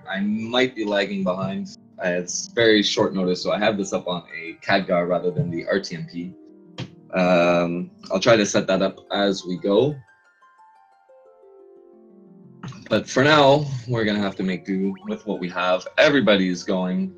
I might be lagging behind. It's very short notice, so I have this up on a CADGAR rather than the RTMP. I'll try to set that up as we go. But for now, we're going to have to make do with what we have. Everybody is going.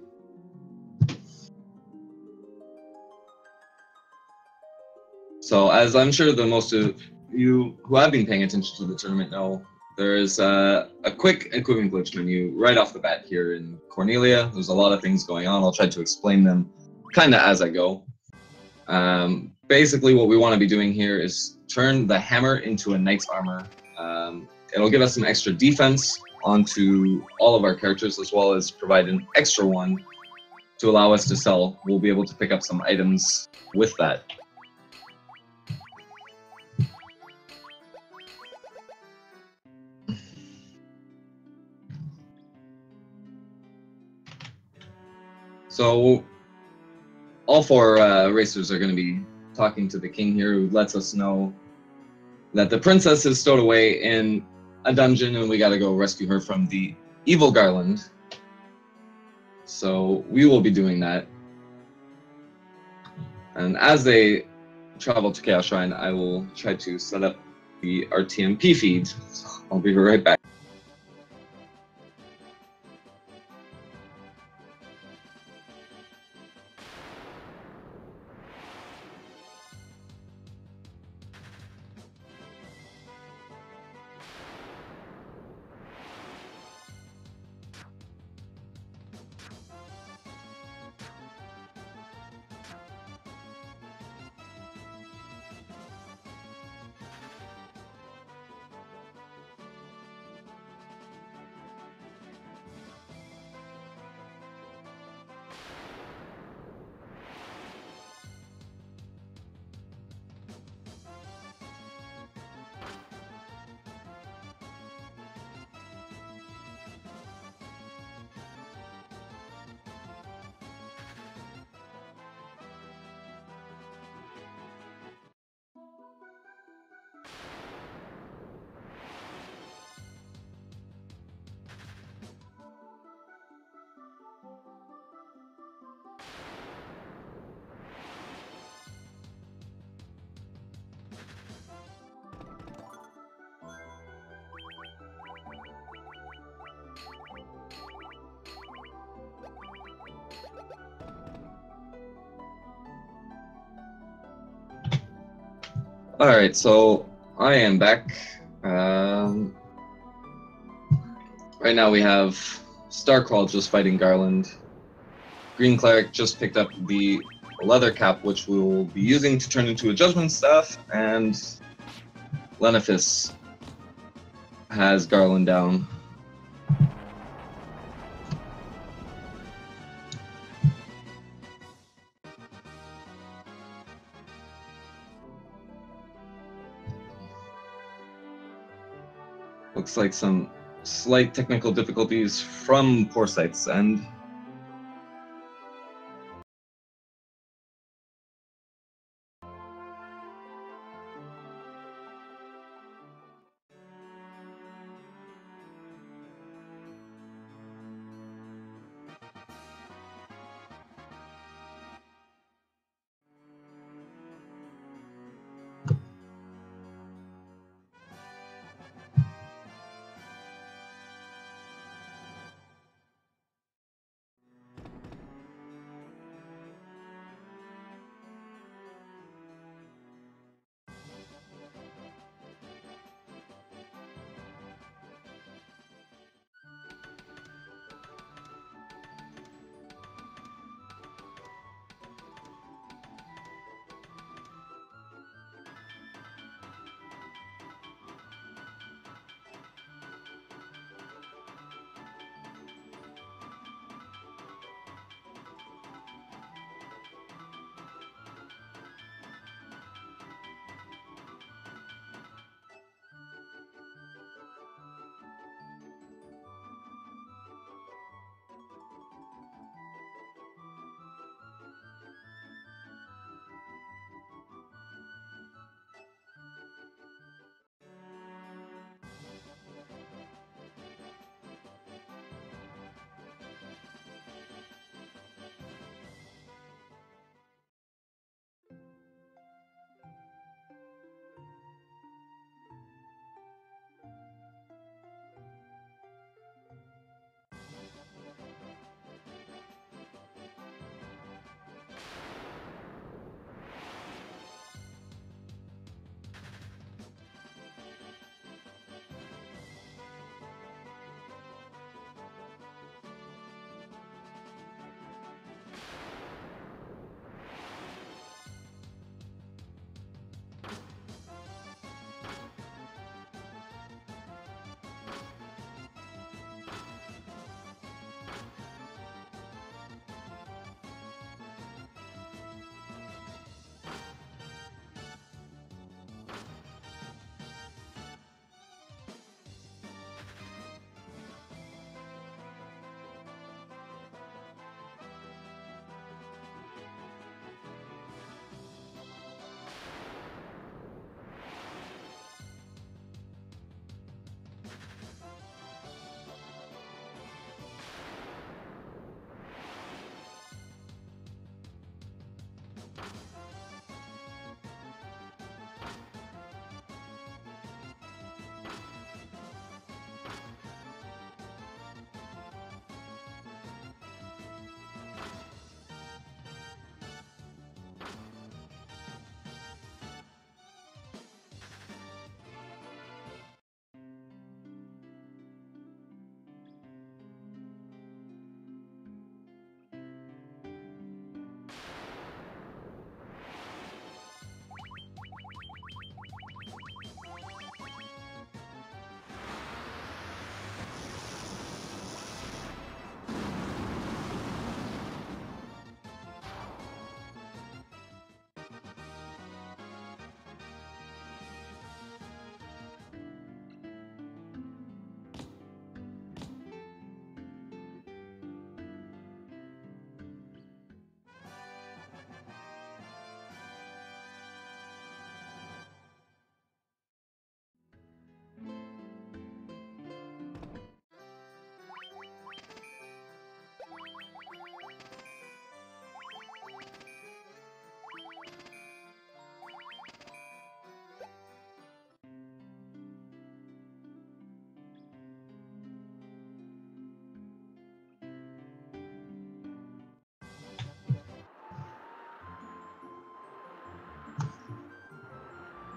So as I'm sure the most of you who have been paying attention to the tournament know, there is a quick equipment glitch menu right off the bat here in Cornelia. There's a lot of things going on. I'll try to explain them kind of as I go. Basically, what we want to be doing here is turn the hammer into a knight's armor. It'll give us some extra defense onto all of our characters, as well as provide an extra one to allow us to sell. We'll be able to pick up some items with that. So all four racers are going to be talking to the king here, who lets us know that the princess is stowed away in a dungeon and we got to go rescue her from the evil Garland. So we will be doing that. And as they travel to Chaos Shrine, I will try to set up the RTMP feed. So I'll be right back. Alright, so I am back. Right now we have Starcrawl just fighting Garland. GreenCleric just picked up the leather cap, which we will be using to turn into a judgment staff, and Lenophis has Garland down. Looks like some slight technical difficulties from Poorscythe's end.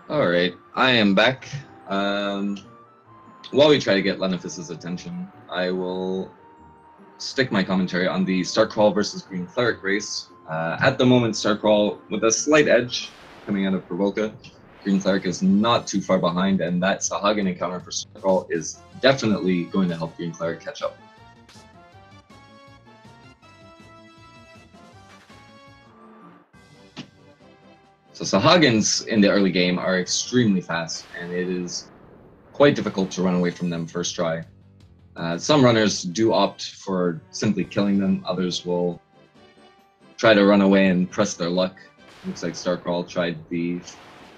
Alright, I am back. While we try to get Lenophis's attention, I will stick my commentary on the Starcrawl versus GreenCleric race. At the moment, Starcrawl with a slight edge coming out of Provoca. GreenCleric is not too far behind, and that Sahagin encounter for Starcrawl is definitely going to help GreenCleric catch up. So Sahagins in the early game are extremely fast, and it is quite difficult to run away from them first try. Some runners do opt for simply killing them, others will try to run away and press their luck. Looks like Starcrawl tried the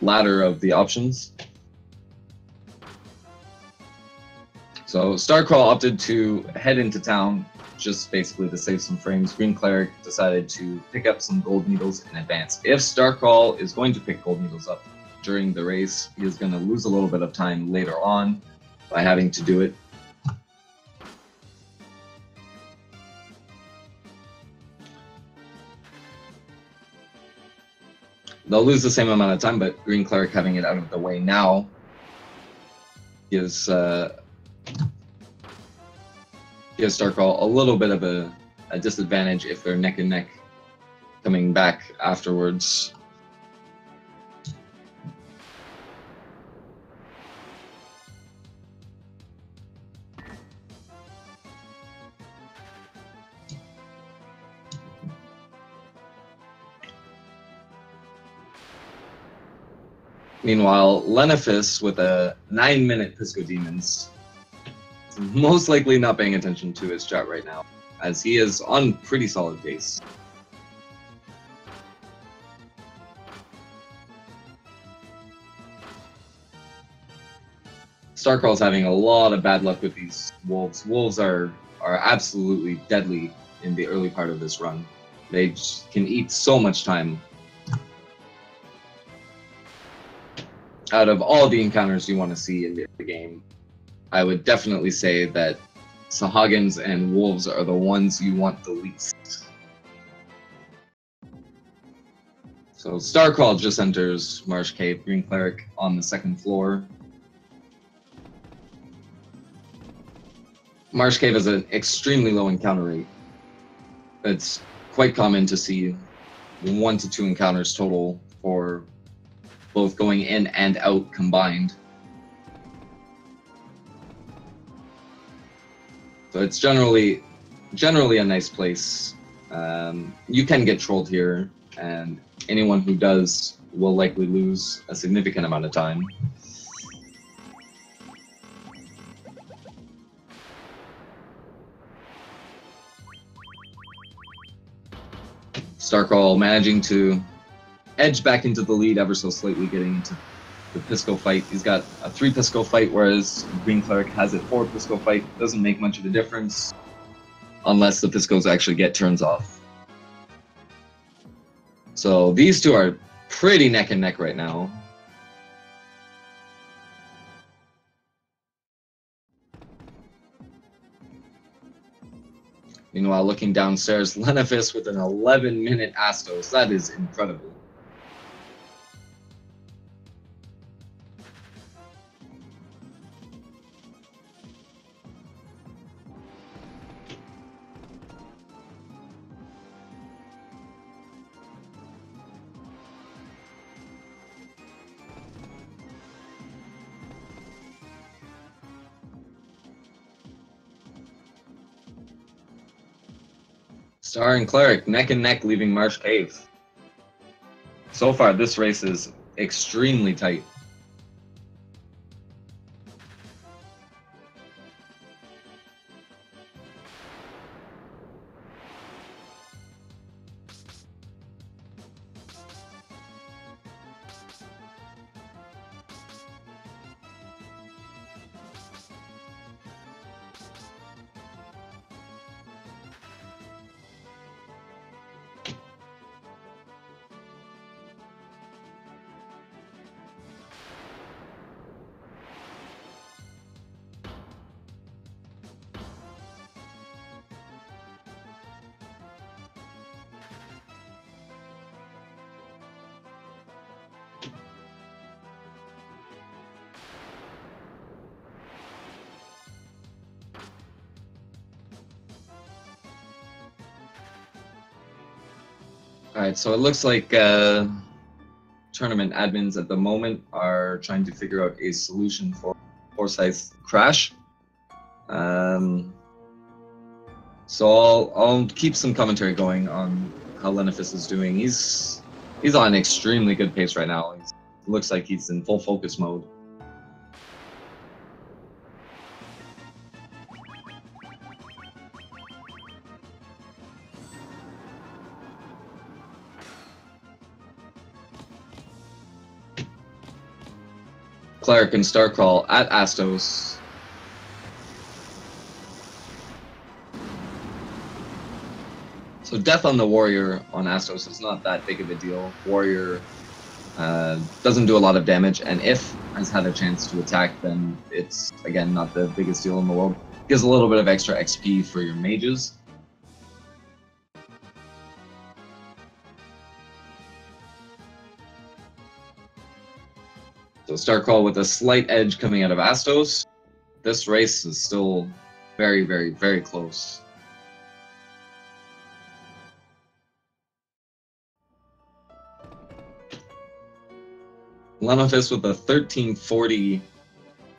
latter of the options. So Starcrawl opted to head into town just basically to save some frames. GreenCleric decided to pick up some gold needles in advance. If Starcrawl is going to pick gold needles up during the race, he is going to lose a little bit of time later on by having to do it. They'll lose the same amount of time, but GreenCleric having it out of the way now gives Starcrawl a little bit of a disadvantage if they're neck and neck coming back afterwards. Meanwhile, Lenophis with a 9-minute Pisco Demons is most likely not paying attention to his chat right now, as he is on pretty solid pace. Starcrawl's having a lot of bad luck with these wolves. Wolves are absolutely deadly in the early part of this run. They can eat so much time. Out of all the encounters you want to see in the game, I would definitely say that Sahagins and wolves are the ones you want the least. So Starcrawl just enters Marsh Cave, GreenCleric on the second floor. Marsh Cave has an extremely low encounter rate. It's quite common to see 1 to 2 encounters total for both going in and out combined. So it's generally a nice place. You can get trolled here, and anyone who does will likely lose a significant amount of time. Starcrawl managing to edge back into the lead ever so slightly, getting into the Pisco fight. He's got a 3 Pisco fight, whereas GreenCleric has a 4 Pisco fight. Doesn't make much of a difference unless the Piscos actually get turns off. So these two are pretty neck and neck right now. Meanwhile, looking downstairs, Lenophis with an 11-minute Astos. That is incredible. Star and Cleric neck and neck leaving Marsh Cave. So far, this race is extremely tight. Alright, so it looks like tournament admins at the moment are trying to figure out a solution for Poorscythe crash. So I'll keep some commentary going on how Lenophis is doing. He's on an extremely good pace right now. It looks like he's in full focus mode. Cleric and Starcrawl at Astos. So death on the Warrior on Astos is not that big of a deal. Warrior doesn't do a lot of damage, and if has had a chance to attack, then it's, again, not the biggest deal in the world. Gives a little bit of extra XP for your mages. So Starcrawl with a slight edge coming out of Astos. This race is still very, very, very close. Lenophis with a 1340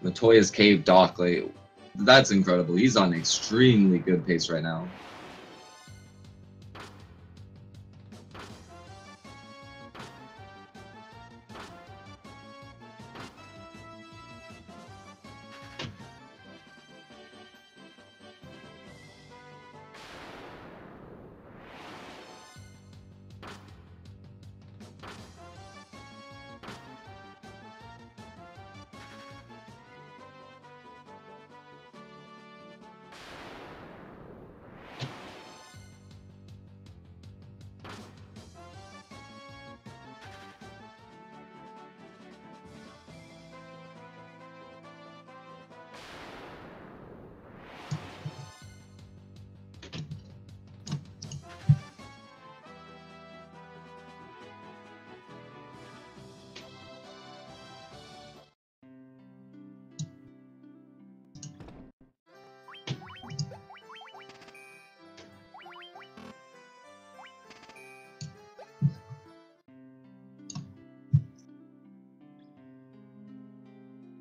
Matoya's Cave Dock. Like, that's incredible. He's on extremely good pace right now.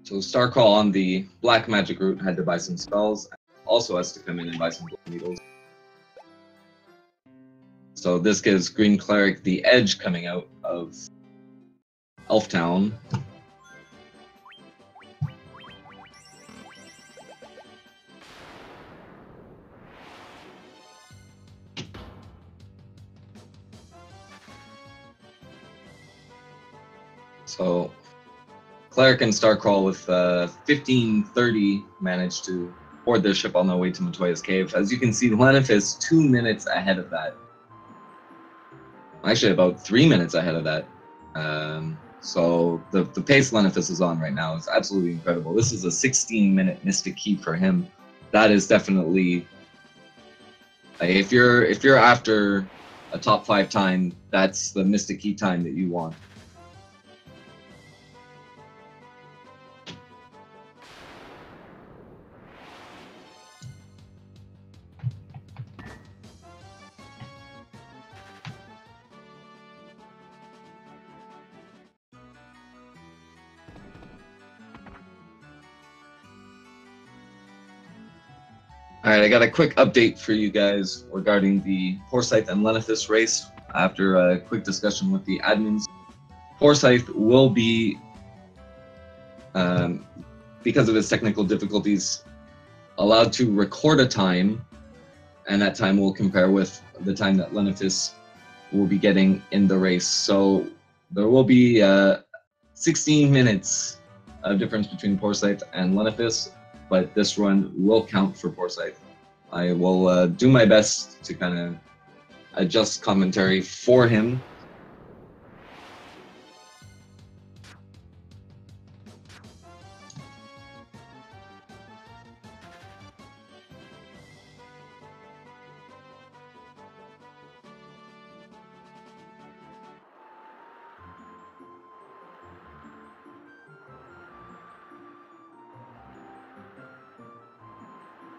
So Starcrawl on the black magic route had to buy some spells, also has to come in and buy some blood needles. So this gives GreenCleric the edge coming out of Elftown. So Cleric and Starcrawl with 1530 managed to board their ship on their way to Matoya's Cave. As you can see, Lenophis 2 minutes ahead of that. Actually, about 3 minutes ahead of that. So the pace Lenophis is on right now is absolutely incredible. This is a 16-minute Mystic Key for him. That is definitely, like, if you're after a top 5 time, that's the Mystic Key time that you want. Alright, I got a quick update for you guys regarding the Poorscythe and Lenophis race. After a quick discussion with the admins, Poorscythe will be, because of his technical difficulties, allowed to record a time, and that time will compare with the time that Lenophis will be getting in the race. So there will be 16 minutes of difference between Poorscythe and Lenophis, but this run will count for Poorscythe. I will do my best to kind of adjust commentary for him.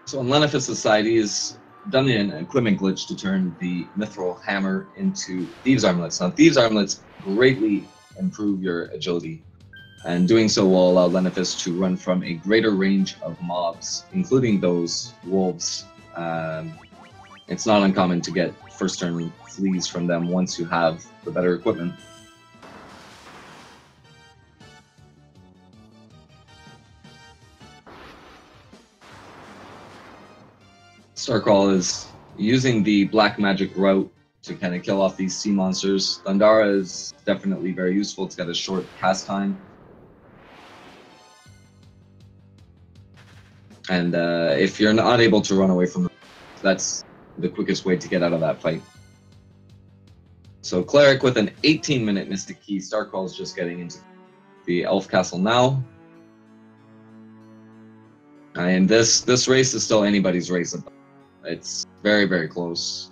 So in Lenophis' side, he is done an equipment glitch to turn the Mithril Hammer into Thieves' Armlets. Now, Thieves' Armlets greatly improve your agility, and doing so will allow Lenophis to run from a greater range of mobs, including those wolves. It's not uncommon to get first turn fleas from them once you have the better equipment. Starcrawl is using the black magic route to kind of kill off these sea monsters. Thundara is definitely very useful. It's got a short cast time. And if you're not able to run away from them, that's the quickest way to get out of that fight. So Cleric with an 18-minute Mystic Key. Starcrawl is just getting into the Elf Castle now. And this race is still anybody's race. It's very, very close.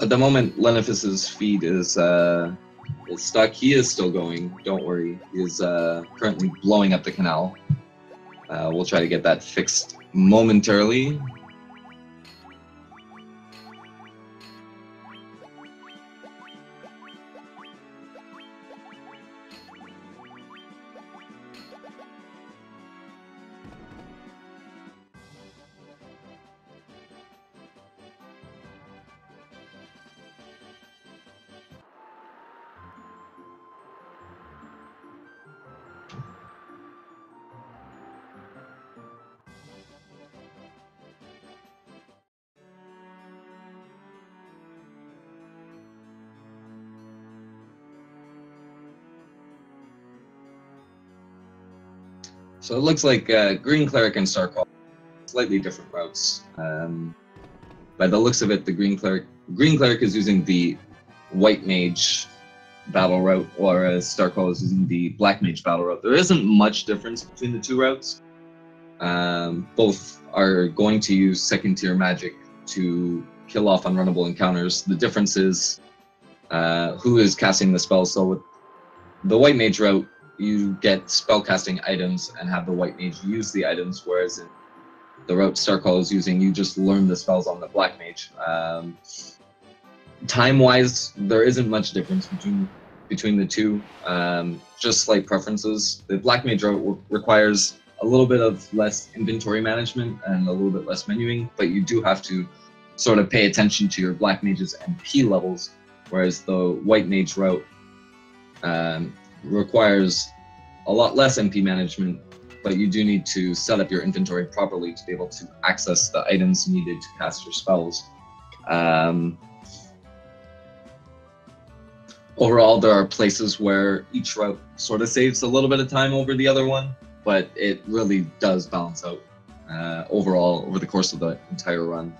At the moment, Lenophis's feed is stuck. He is still going. Don't worry. He is currently blowing up the canal. We'll try to get that fixed momentarily. So it looks like GreenCleric and Starcrawl slightly different routes. By the looks of it, the GreenCleric is using the White Mage battle route, whereas Starcrawl is using the Black Mage battle route. There isn't much difference between the two routes. Both are going to use second tier magic to kill off unrunnable encounters. The difference is who is casting the spell. So with the White Mage route, you get spellcasting items and have the White Mage use the items, whereas in the route Starcrawl is using, you just learn the spells on the Black Mage. Time-wise, there isn't much difference between the two, just slight preferences. The Black Mage route requires a little bit of less inventory management and a little bit less menuing, but you do have to sort of pay attention to your Black Mage's MP levels, whereas the White Mage route requires a lot less MP management, but you do need to set up your inventory properly to be able to access the items needed to cast your spells. Overall, there are places where each route sort of saves a little bit of time over the other one, but it really does balance out overall over the course of the entire run.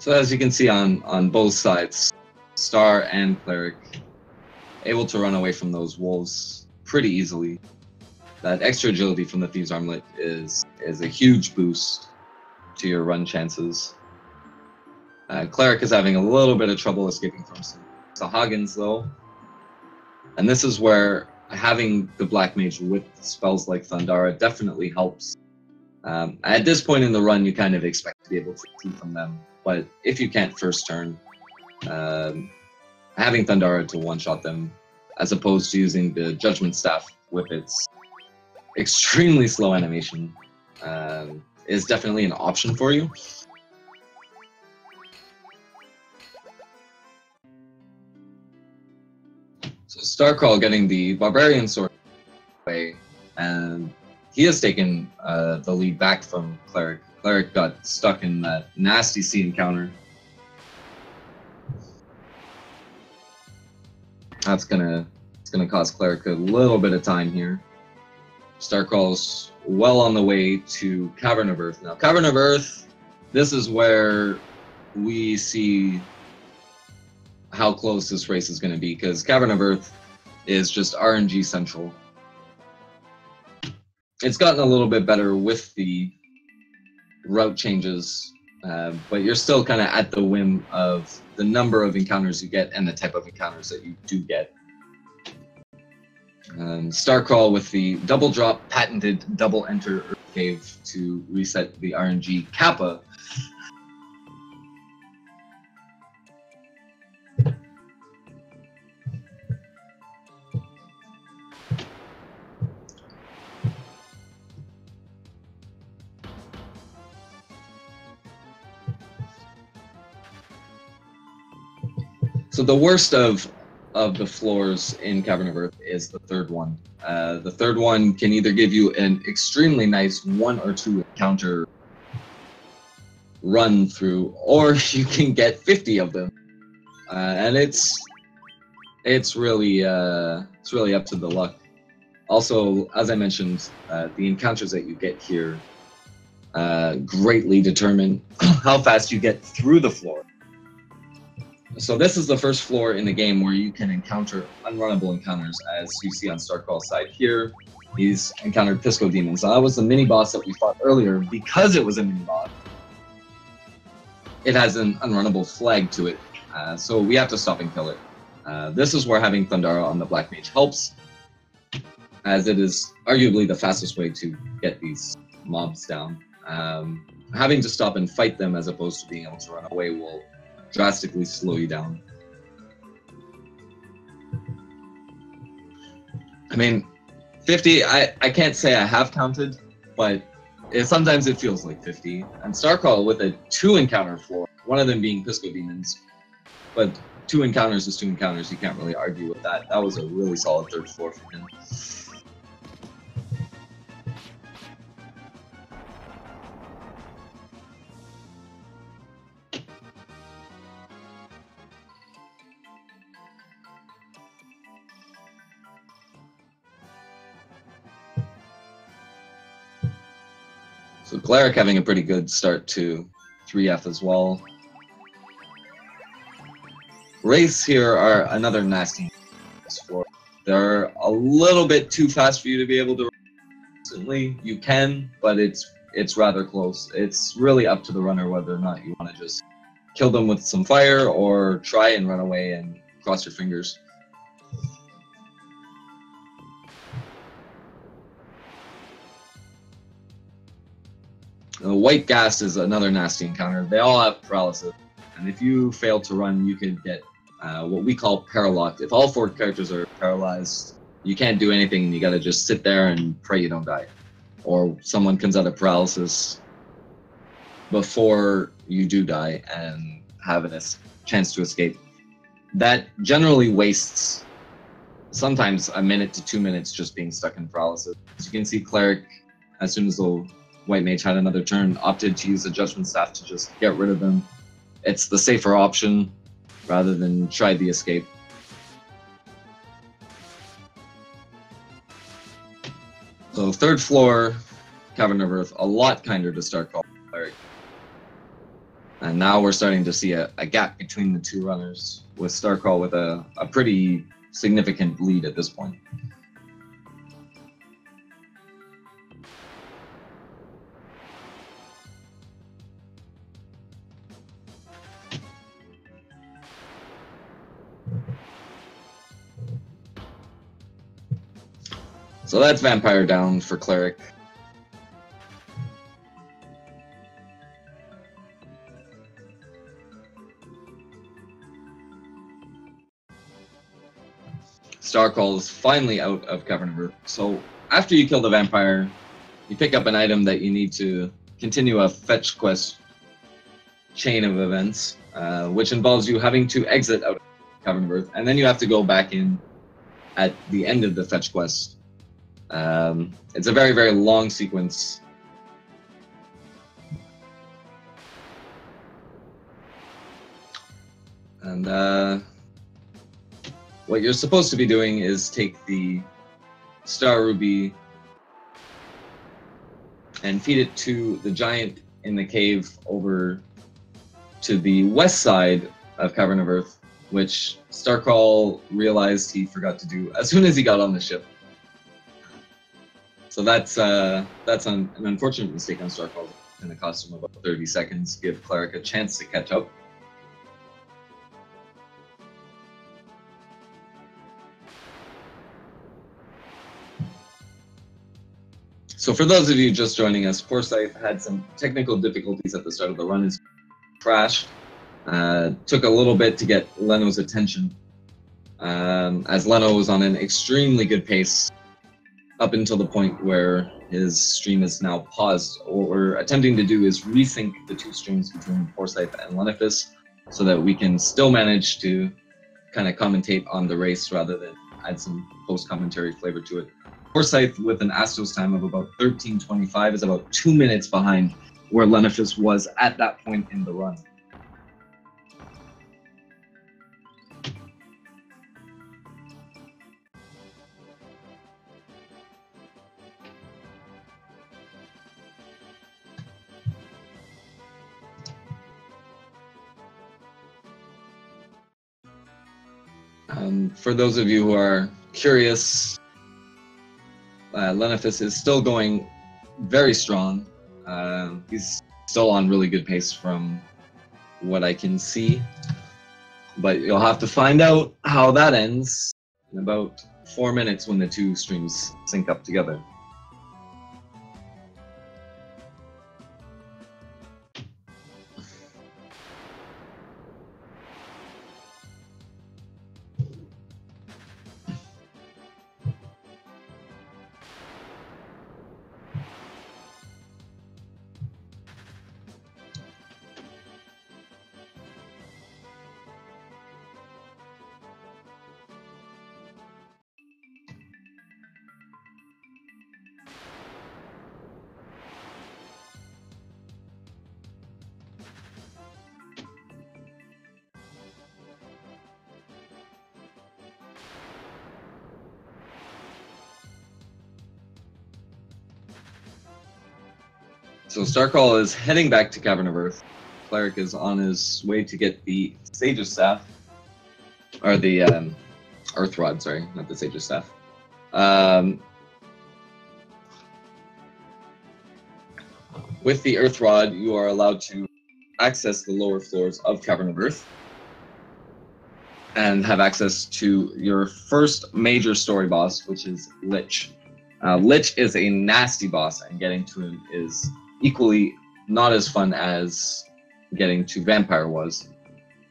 So as you can see on both sides, Star and Cleric able to run away from those wolves pretty easily. That extra agility from the Thieves' Armlet is a huge boost to your run chances. Cleric is having a little bit of trouble escaping from some Sahagins though. And this is where having the Black Mage with spells like Thundara definitely helps. At this point in the run, you kind of expect to be able to see from them. But if you can't first turn, having Thundara to one-shot them, as opposed to using the Judgment Staff with its extremely slow animation, is definitely an option for you. So Starcrawl getting the Barbarian Sword away, and he has taken the lead back from Cleric. Cleric got stuck in that nasty sea encounter. It's gonna cost Cleric a little bit of time here. Starcrawl's well on the way to Cavern of Earth. Now, Cavern of Earth, this is where we see how close this race is going to be, because Cavern of Earth is just RNG central. It's gotten a little bit better with the route changes, but you're still kind of at the whim of the number of encounters you get and the type of encounters that you do get. Starcrawl with the double drop patented double enter Earth Cave to reset the RNG Kappa. So the worst of the floors in Cavern of Earth is the third one. The third one can either give you an extremely nice 1 or 2 encounter run through, or you can get 50 of them, and it's really up to the luck. Also, as I mentioned, the encounters that you get here greatly determine how fast you get through the floor. So this is the first floor in the game where you can encounter unrunnable encounters, as you see on Starcrawl's side here. He's encountered Pisco Demons. That was the mini-boss that we fought earlier. Because it was a mini-boss, it has an unrunnable flag to it, so we have to stop and kill it. This is where having Thundara on the Black Mage helps, as it is arguably the fastest way to get these mobs down. Having to stop and fight them as opposed to being able to run away will drastically slow you down. I mean, 50, I can't say I have counted, but sometimes it feels like 50. And Starcrawl with a 2 encounter floor, one of them being Pisco Demons, but 2 encounters is 2 encounters, you can't really argue with that. That was a really solid third floor for him. So Cleric having a pretty good start to 3F as well. Wraiths here are another nasty floor. They're a little bit too fast for you to be able to run instantly. You can, but it's rather close. It's really up to the runner whether or not you want to just kill them with some fire or try and run away and cross your fingers. White Gas is another nasty encounter. They all have paralysis, and if you fail to run, you can get what we call paralocked. If all 4 characters are paralyzed, you can't do anything, and you gotta just sit there and pray you don't die. Or someone comes out of paralysis before you do die and have a chance to escape. That generally wastes sometimes a minute to 2 minutes just being stuck in paralysis. As you can see, Cleric, as soon as the White Mage had another turn, opted to use the Judgment Staff to just get rid of them. It's the safer option rather than try the escape. So third floor, Cavern of Earth, a lot kinder to Starcrawl Cleric. And now we're starting to see a gap between the two runners, with Starcrawl with a pretty significant lead at this point. So that's Vampire down for Cleric. Starcrawl is finally out of Cavern of Earth. So after you kill the Vampire, you pick up an item that you need to continue a fetch quest chain of events, which involves you having to exit out of Cavern of Earth, and then you have to go back in at the end of the fetch quest. It's a very, very long sequence. And what you're supposed to be doing is take the Star Ruby and feed it to the giant in the cave over to the west side of Cavern of Earth, which Starcrawl realized he forgot to do as soon as he got on the ship. So that's an unfortunate mistake on Starcrawl, and it cost him about 30 seconds to give Cleric a chance to catch up. So for those of you just joining us, Poorscythe had some technical difficulties at the start of the run. His crashed. Took a little bit to get Leno's attention, as Leno was on an extremely good pace up until the point where his stream is now paused. What we're attempting to do is resync the two streams between Poorscythe and Lenophis so that we can still manage to kind of commentate on the race rather than add some post-commentary flavor to it. Poorscythe, with an Astos time of about 13:25, is about 2 minutes behind where Lenophis was at that point in the run. For those of you who are curious, Lenophis is still going very strong. He's still on really good pace from what I can see, but you'll have to find out how that ends in about 4 minutes when the two streams sync up together. So Starcrawl is heading back to Cavern of Earth. Cleric is on his way to get the Sage's Staff, or the Earth Rod, sorry, not the Sage's Staff. With the Earth Rod, you are allowed to access the lower floors of Cavern of Earth and have access to your first major story boss, which is Lich. Lich is a nasty boss, and getting to him is equally not as fun as getting to Vampire was.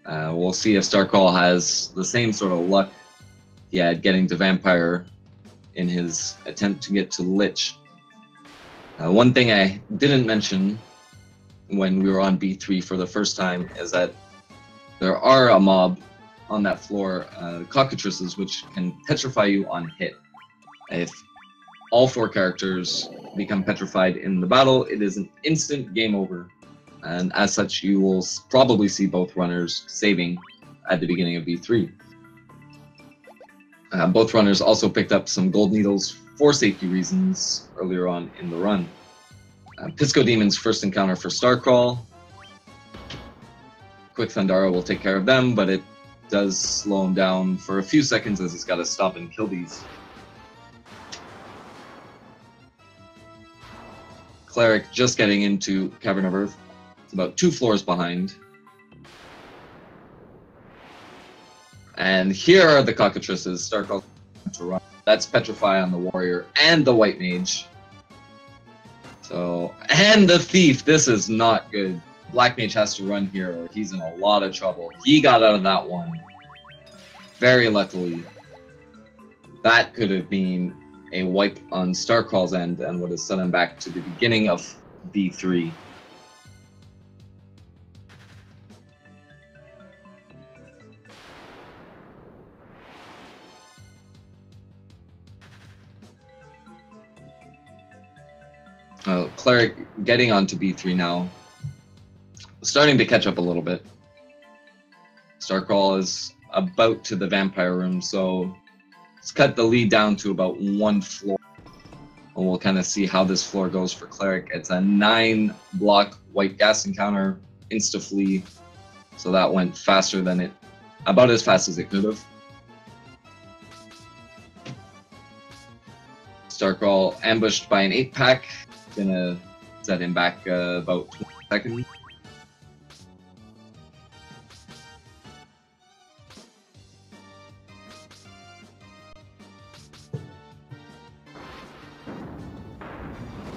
We'll see if Starcrawl has the same sort of luck he had getting to Vampire in his attempt to get to Lich. One thing I didn't mention when we were on B3 for the first time is that there are a mob on that floor, cockatrices, which can petrify you on hit. If all 4 characters become petrified in the battle, it is an instant game over, and as such you will probably see both runners saving at the beginning of B3. Both runners also picked up some gold needles for safety reasons earlier on in the run. Pisco Demon's first encounter for Starcrawl. Quick Thundara will take care of them, but it does slow him down for a few seconds as he's got to stop and kill these. Cleric just getting into Cavern of Earth. It's about 2 floors behind. And here are the cockatrices. Starcrawl to run. That's Petrify on the warrior and the white mage. So, and the thief. This is not good. Black mage has to run here or he's in a lot of trouble. He got out of that one. Very luckily. That could have been a wipe on Starcrawl's end and would have sent him back to the beginning of V3. Cleric getting onto B3 now. Starting to catch up a little bit. Starcrawl is about to the vampire room, so let's cut the lead down to about 1 floor. And we'll kind of see how this floor goes for Cleric. It's a 9-block white gas encounter, insta-flee. So that went faster than it, about as fast as it could have. Starcrawl ambushed by an 8-pack. Gonna set him back about 20 seconds.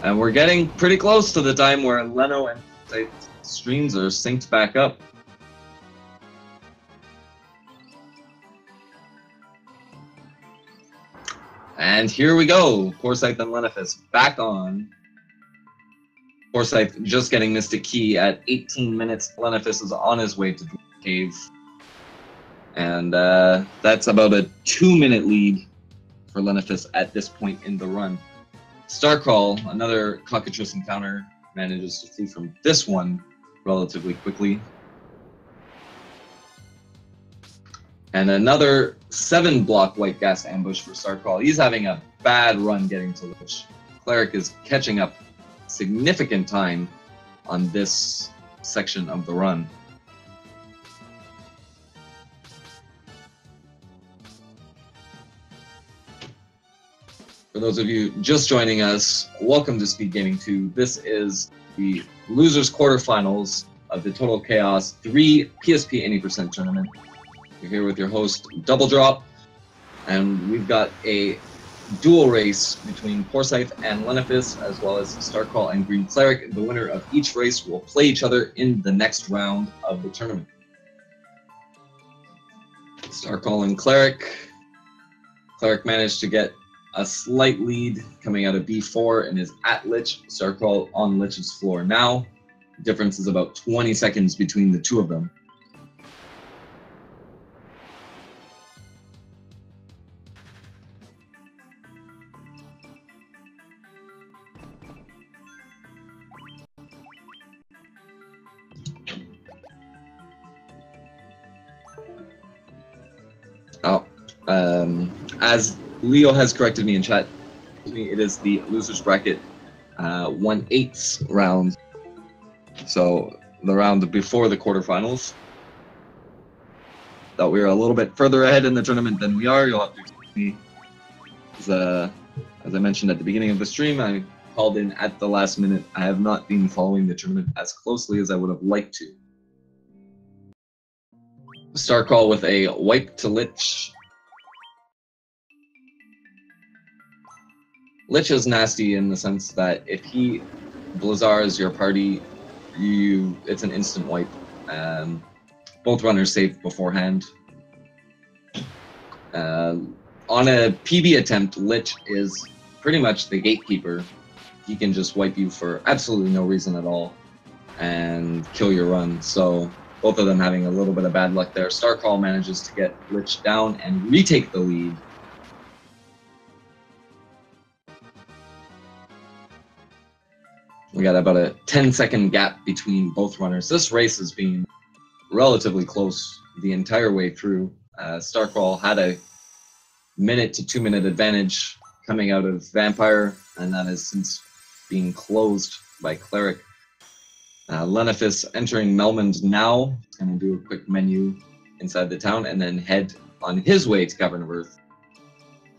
And we're getting pretty close to the time where Leno and Poorscythe's streams are synced back up. And here we go. Poorscythe and Lenophis back on. Poorscythe just getting Mystic Key at 18 minutes. Lenophis is on his way to the cave. And that's about a 2-minute lead for Lenophis at this point in the run. Starcrawl, another cockatrice encounter, manages to flee from this one relatively quickly. And another 7-block white gas ambush for Starcrawl. He's having a bad run getting to Lich. Cleric is catching up significant time on this section of the run. For those of you just joining us, welcome to Speed Gaming 2. This is the losers quarterfinals of the Total Chaos 3 PSP 80% tournament. You're here with your host, Double Drop, and we've got a dual race between Poorscythe and Lenophis, as well as Starcrawl and GreenCleric. The winner of each race will play each other in the next round of the tournament. Starcrawl and Cleric. Cleric managed to get a slight lead coming out of B4 and is at Lich. Starcrawl on Lich's floor now. The difference is about 20 seconds between the two of them. As Leo has corrected me in chat, it is the losers bracket 1/8 round. So the round before the quarterfinals. Thought we were a little bit further ahead in the tournament than we are. You'll have to excuse me. As I mentioned at the beginning of the stream, I called in at the last minute. I have not been following the tournament as closely as I would have liked to. Starcrawl with a wipe to Lich. Lich is nasty in the sense that if he Blizzards your party, it's an instant wipe. Both runners saved beforehand. On a PB attempt, Lich is pretty much the gatekeeper. He can just wipe you for absolutely no reason at all and kill your run. So both of them having a little bit of bad luck there. Starcrawl manages to get Lich down and retake the lead. We got about a 10-second gap between both runners. This race has been relatively close the entire way through. Starcrawl had a 1 to 2 minute advantage coming out of Vampire, and that has since been closed by Cleric. Lenophis entering Melmond now. He's going to do a quick menu inside the town and then head on his way to Cavern of Earth.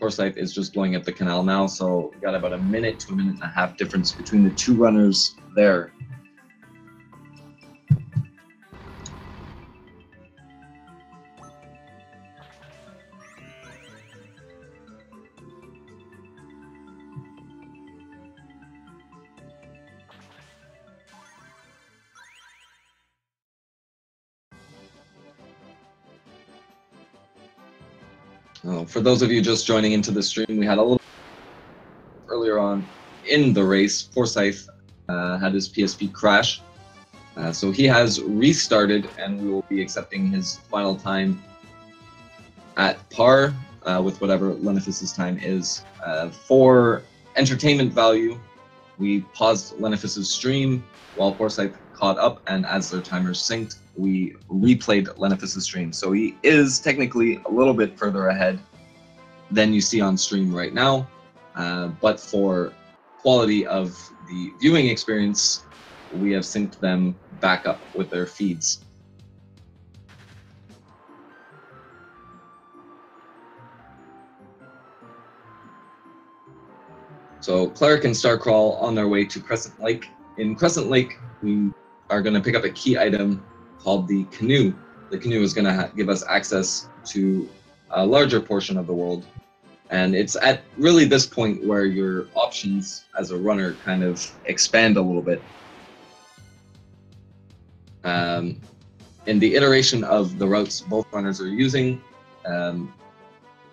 Poorscythe is just blowing up the canal now, so we got about a minute to a minute and a half difference between the two runners there. For those of you just joining into the stream, we had a little earlier on in the race. Poorscythe had his PSP crash, so he has restarted, and we will be accepting his final time at par with whatever Lenophis' time is. For entertainment value, we paused Lenophis' stream while Poorscythe caught up, and as their timers synced, we replayed Lenophis' stream. So he is technically a little bit further ahead than you see on stream right now, but for quality of the viewing experience, we have synced them back up with their feeds. So Cleric and Starcrawl on their way to Crescent Lake. In Crescent Lake, we are going to pick up a key item called the Canoe. The Canoe is going to give us access to a larger portion of the world. And it's at really this point where your options as a runner kind of expand a little bit. In the iteration of the routes both runners are using,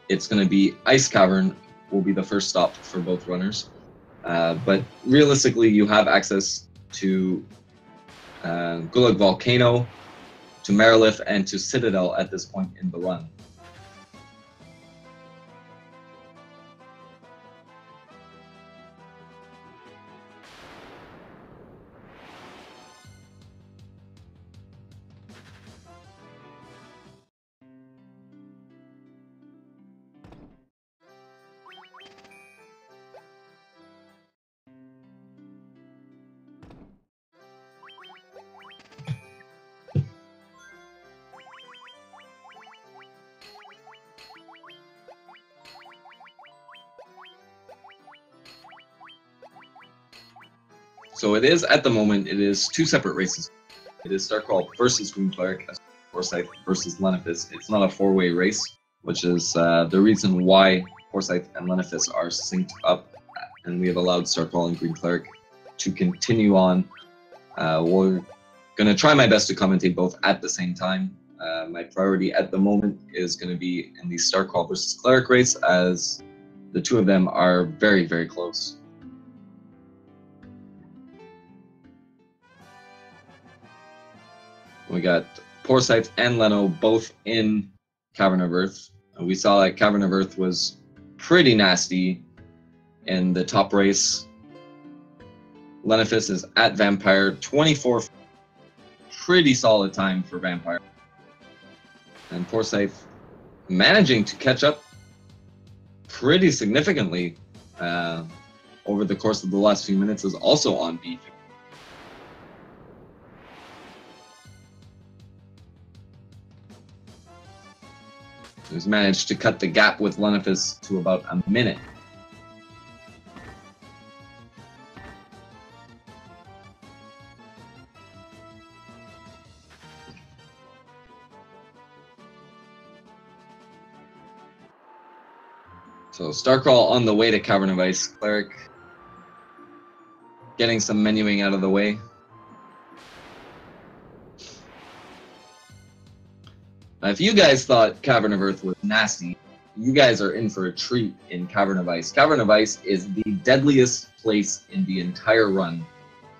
it's going to be Ice Cavern will be the first stop for both runners. But realistically, you have access to Gulag Volcano, to Marilith, and to Citadel at this point in the run. So it is, at the moment, it is two separate races. It is Starcrawl versus GreenCleric, Poorscythe versus Lenophis. It's not a four-way race, which is the reason why Poorscythe and Lenophis are synced up, and we have allowed Starcrawl and GreenCleric to continue on. We're going to try my best to commentate both at the same time. My priority at the moment is going to be in the Starcrawl versus Cleric race, as the two of them are very, very close. We got Poorscythe and Leno both in Cavern of Earth. We saw that Cavern of Earth was pretty nasty in the top race. Lenophis is at Vampire, 24, pretty solid time for Vampire. And Poorscythe managing to catch up pretty significantly over the course of the last few minutes is also on B. He's managed to cut the gap with Lenophis to about a minute. So Starcrawl on the way to Cavern of Ice. Cleric getting some menuing out of the way. If you guys thought Cavern of Earth was nasty, you guys are in for a treat in Cavern of Ice. Cavern of Ice is the deadliest place in the entire run,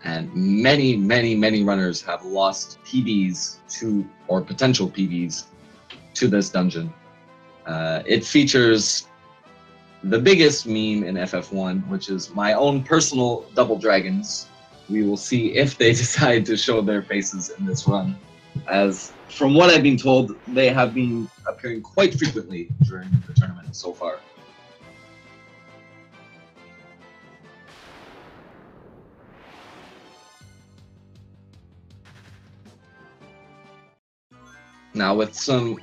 and many, many, many runners have lost PBs to, or potential PBs, to this dungeon. It features the biggest meme in FF1, which is my own personal double dragons. We will see if they decide to show their faces in this run, as from what I've been told, they have been appearing quite frequently during the tournament so far. Now, with some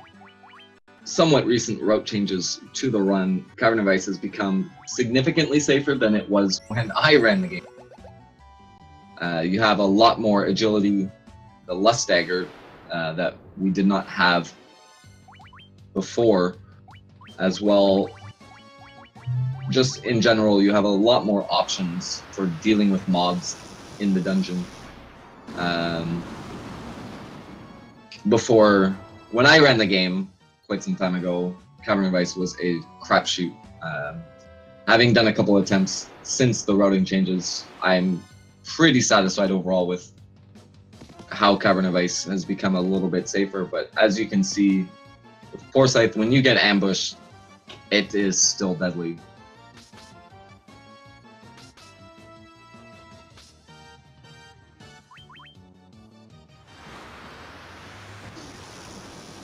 somewhat recent route changes to the run, Cavern of Ice has become significantly safer than it was when I ran the game. You have a lot more agility, the Lust Dagger that we did not have before, as well. Just in general, you have a lot more options for dealing with mobs in the dungeon. Before, when I ran the game quite some time ago, Cavern of Ice was a crapshoot. Having done a couple attempts since the routing changes, I'm pretty satisfied overall with how Cavern of Ice has become a little bit safer. But as you can see, with Poorscythe, when you get ambushed, it is still deadly.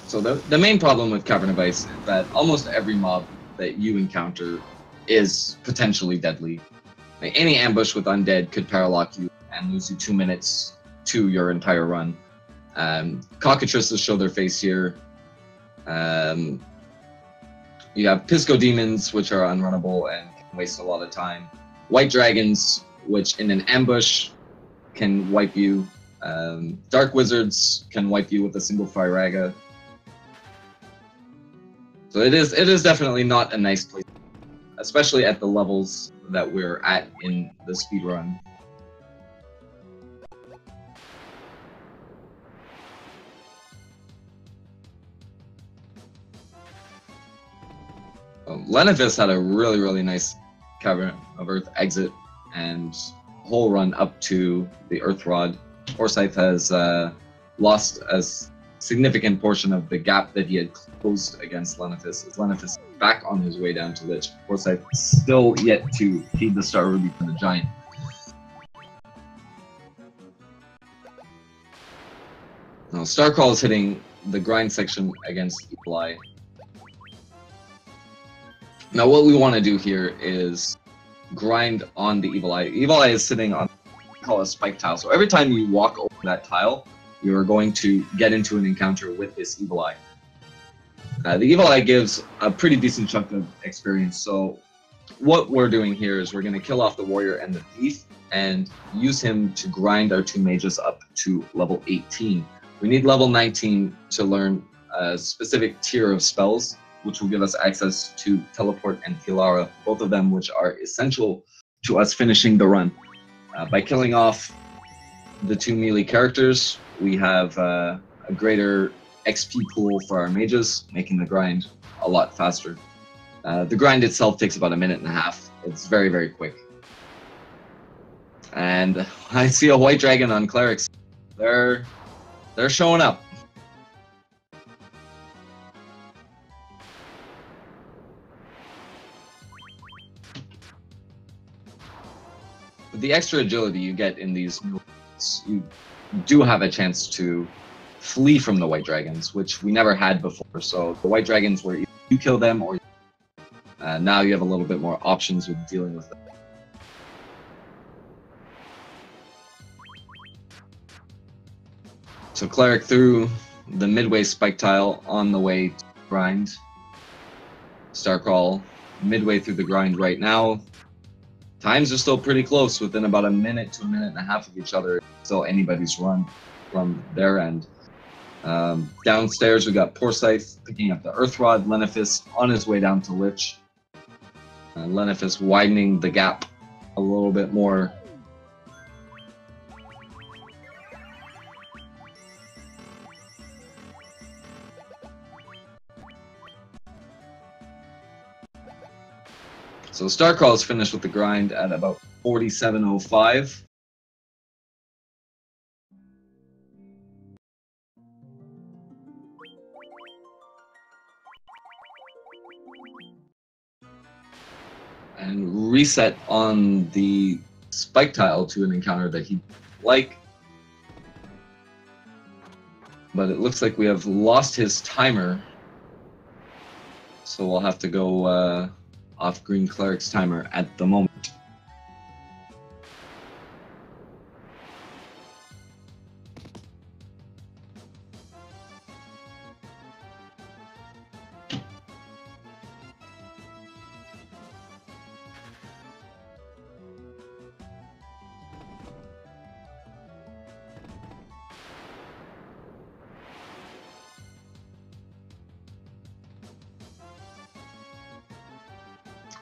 So the main problem with Cavern of Ice is that almost every mob that you encounter is potentially deadly. Like, any ambush with undead could paralock you and lose you 2 minutes to your entire run. Cockatrices show their face here. You have Pisco Demons, which are unrunnable and can waste a lot of time. White Dragons, which in an ambush can wipe you. Dark Wizards can wipe you with a single Firaga. So it is definitely not a nice place, especially at the levels that we're at in the speedrun. Lenophis had a really nice Cavern of Earth exit and whole run up to the Earth Rod. Poorscythe has lost a significant portion of the gap that he had closed against Lenophis. As Lenophis is back on his way down to Lich, Poorscythe still yet to feed the Star Ruby from the Giant. Now, Starcrawl is hitting the grind section against Evil Eye. Now, what we want to do here is grind on the Evil Eye. Evil Eye is sitting on what we call a spike tile. So every time you walk over that tile, you're going to get into an encounter with this Evil Eye. The Evil Eye gives a pretty decent chunk of experience. So what we're doing here is we're going to kill off the Warrior and the Thief and use him to grind our 2 mages up to level 18. We need level 19 to learn a specific tier of spells, which will give us access to Teleport and Kilara, both of them which are essential to us finishing the run. By killing off the 2 melee characters, we have a greater XP pool for our mages, making the grind a lot faster. The grind itself takes about 1.5 minutes. It's very quick. And I see a white dragon on clerics. They're showing up. With the extra agility you get in these moves, you do have a chance to flee from the white dragons, which we never had before. So the white dragons were either you kill them or now you have a little bit more options with dealing with them. So Cleric threw the midway spike tile on the way to grind. Starcrawl midway through the grind right now. Times are still pretty close, within about 1 minute to 1.5 minutes of each other. Still anybody's run from their end. Downstairs we got Poorscythe picking up the Earth Rod, Lenophis on his way down to Lich. Lenophis widening the gap a little bit more. So Starcrawl is finished with the grind at about 47:05. And reset on the spike tile to an encounter that he like. But it looks like we have lost his timer. So we'll have to go off GreenCleric's timer at the moment.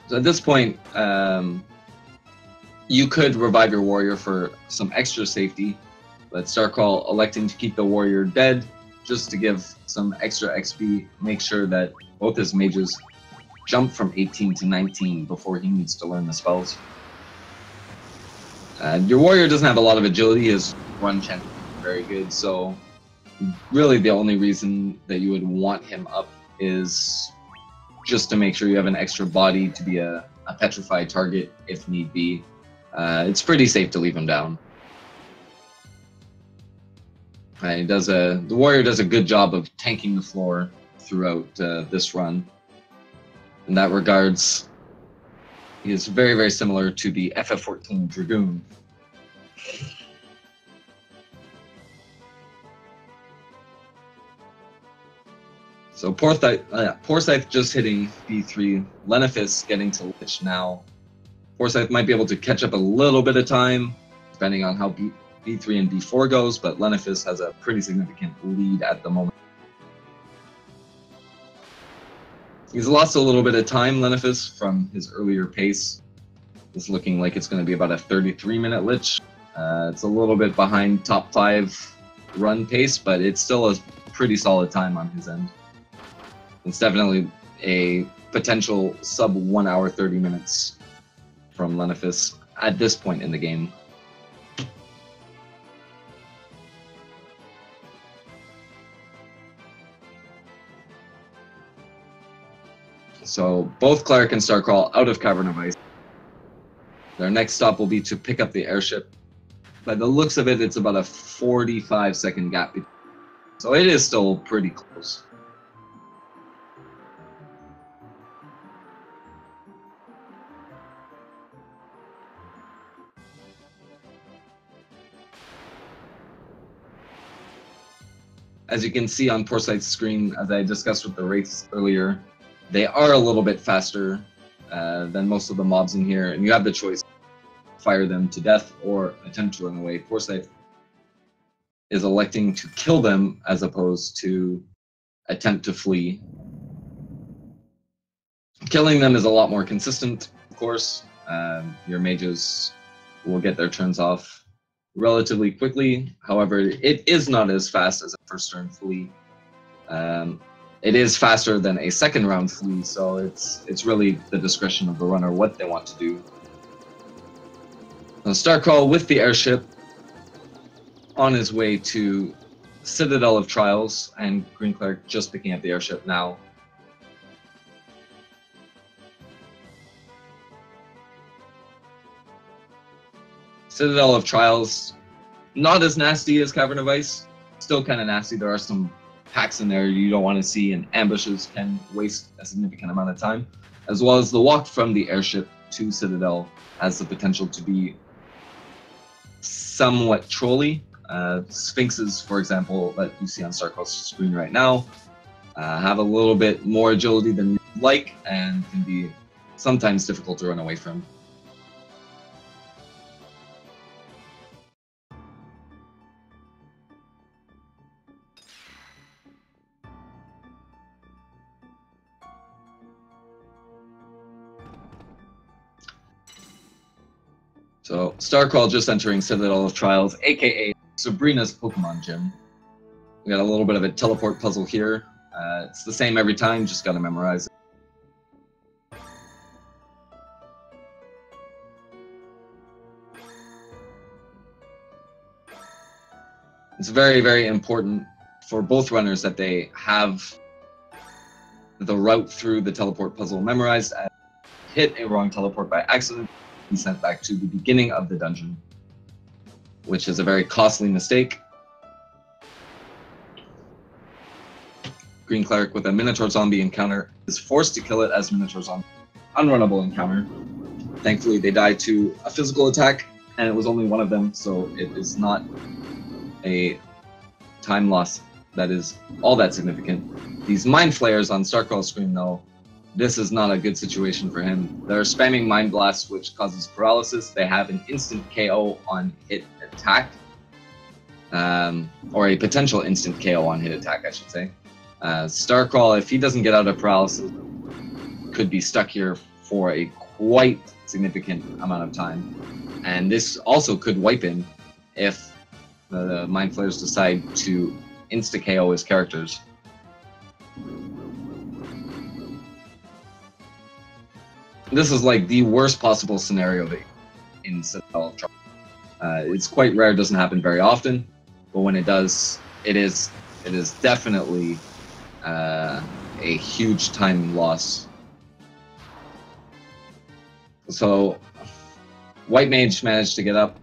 So at this point, you could revive your warrior for some extra safety, but Starcrawl electing to keep the warrior dead just to give some extra XP, make sure that both his mages jump from 18 to 19 before he needs to learn the spells. Your warrior doesn't have a lot of agility, his run chance is very good, so really the only reason that you would want him up is just to make sure you have an extra body to be a petrified target if need be. It's pretty safe to leave him down. The warrior does a good job of tanking the floor throughout this run. In that regards, he is very, very similar to the FF14 Dragoon. So Poorscythe just hitting B3, Lenophis getting to Lich now. Poorscythe might be able to catch up a little bit of time, depending on how B3 and B4 goes, but Lenophis has a pretty significant lead at the moment. He's lost a little bit of time, Lenophis, from his earlier pace. It's looking like it's going to be about a 33-minute Lich. It's a little bit behind top 5 run pace, but it's still a pretty solid time on his end. It's definitely a potential sub 1 hour 30 minutes from Lenophis at this point in the game. So both Cleric and Starcrawl out of Cavern of Ice. Their next stop will be to pick up the airship. By the looks of it, it's about a 45-second gap. So it is still pretty close. As you can see on Poorscythe's screen, as I discussed with the Wraiths earlier, they are a little bit faster than most of the mobs in here, and you have the choice: fire them to death or attempt to run away. Poorscythe is electing to kill them as opposed to attempt to flee. Killing them is a lot more consistent, of course. Your mages will get their turns off relatively quickly. However, it is not as fast as a first turn flee. It is faster than a second round flee, so it's really the discretion of the runner what they want to do. Now, Starcrawl with the airship on his way to Citadel of Trials, and GreenCleric just picking up the airship now. Citadel of Trials, not as nasty as Cavern of Ice, still kind of nasty. There are some packs in there you don't want to see, and ambushes can waste a significant amount of time, as well as the walk from the airship to Citadel has the potential to be somewhat trolly. Sphinxes, for example, that you see on Starcrawl's screen right now, have a little bit more agility than you'd like and can be sometimes difficult to run away from. So, Starcrawl just entering Citadel of Trials, aka Sabrina's Pokemon Gym. We got a little bit of a teleport puzzle here. It's the same every time, just gotta memorize it. It's very, very important for both runners that they have the route through the teleport puzzle memorized, and hit a wrong teleport by accident, be sent back to the beginning of the dungeon, which is a very costly mistake. GreenCleric with a Minotaur Zombie encounter is forced to kill it as Minotaur Zombie. Unrunnable encounter. Thankfully, they died to a physical attack, and it was only one of them, so it is not a time loss that is all that significant. These Mind Flayers on Starcrawl's screen, though, this is not a good situation for him. They're spamming Mind Blast, which causes paralysis. They have an instant KO on hit attack, or a potential instant KO on hit attack, I should say. Starcrawl, if he doesn't get out of paralysis, could be stuck here for a quite significant amount of time. And this also could wipe him if the Mind Flayers decide to insta-KO his characters. This is like the worst possible scenario in Citadel. It's quite rare, doesn't happen very often, but when it does, it is definitely a huge time loss. So, White Mage managed to get up,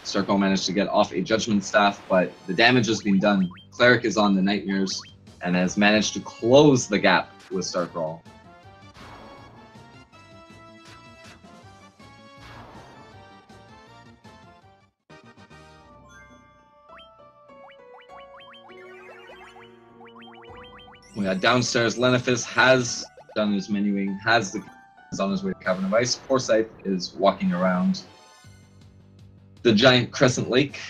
Starcrawl managed to get off a Judgment Staff, but the damage has been done. Cleric is on the Nightmares and has managed to close the gap with Starcrawl. We got downstairs. Lenophis has done his menuing, is on his way to Cavern of Ice. Poorscythe is walking around the giant crescent lake.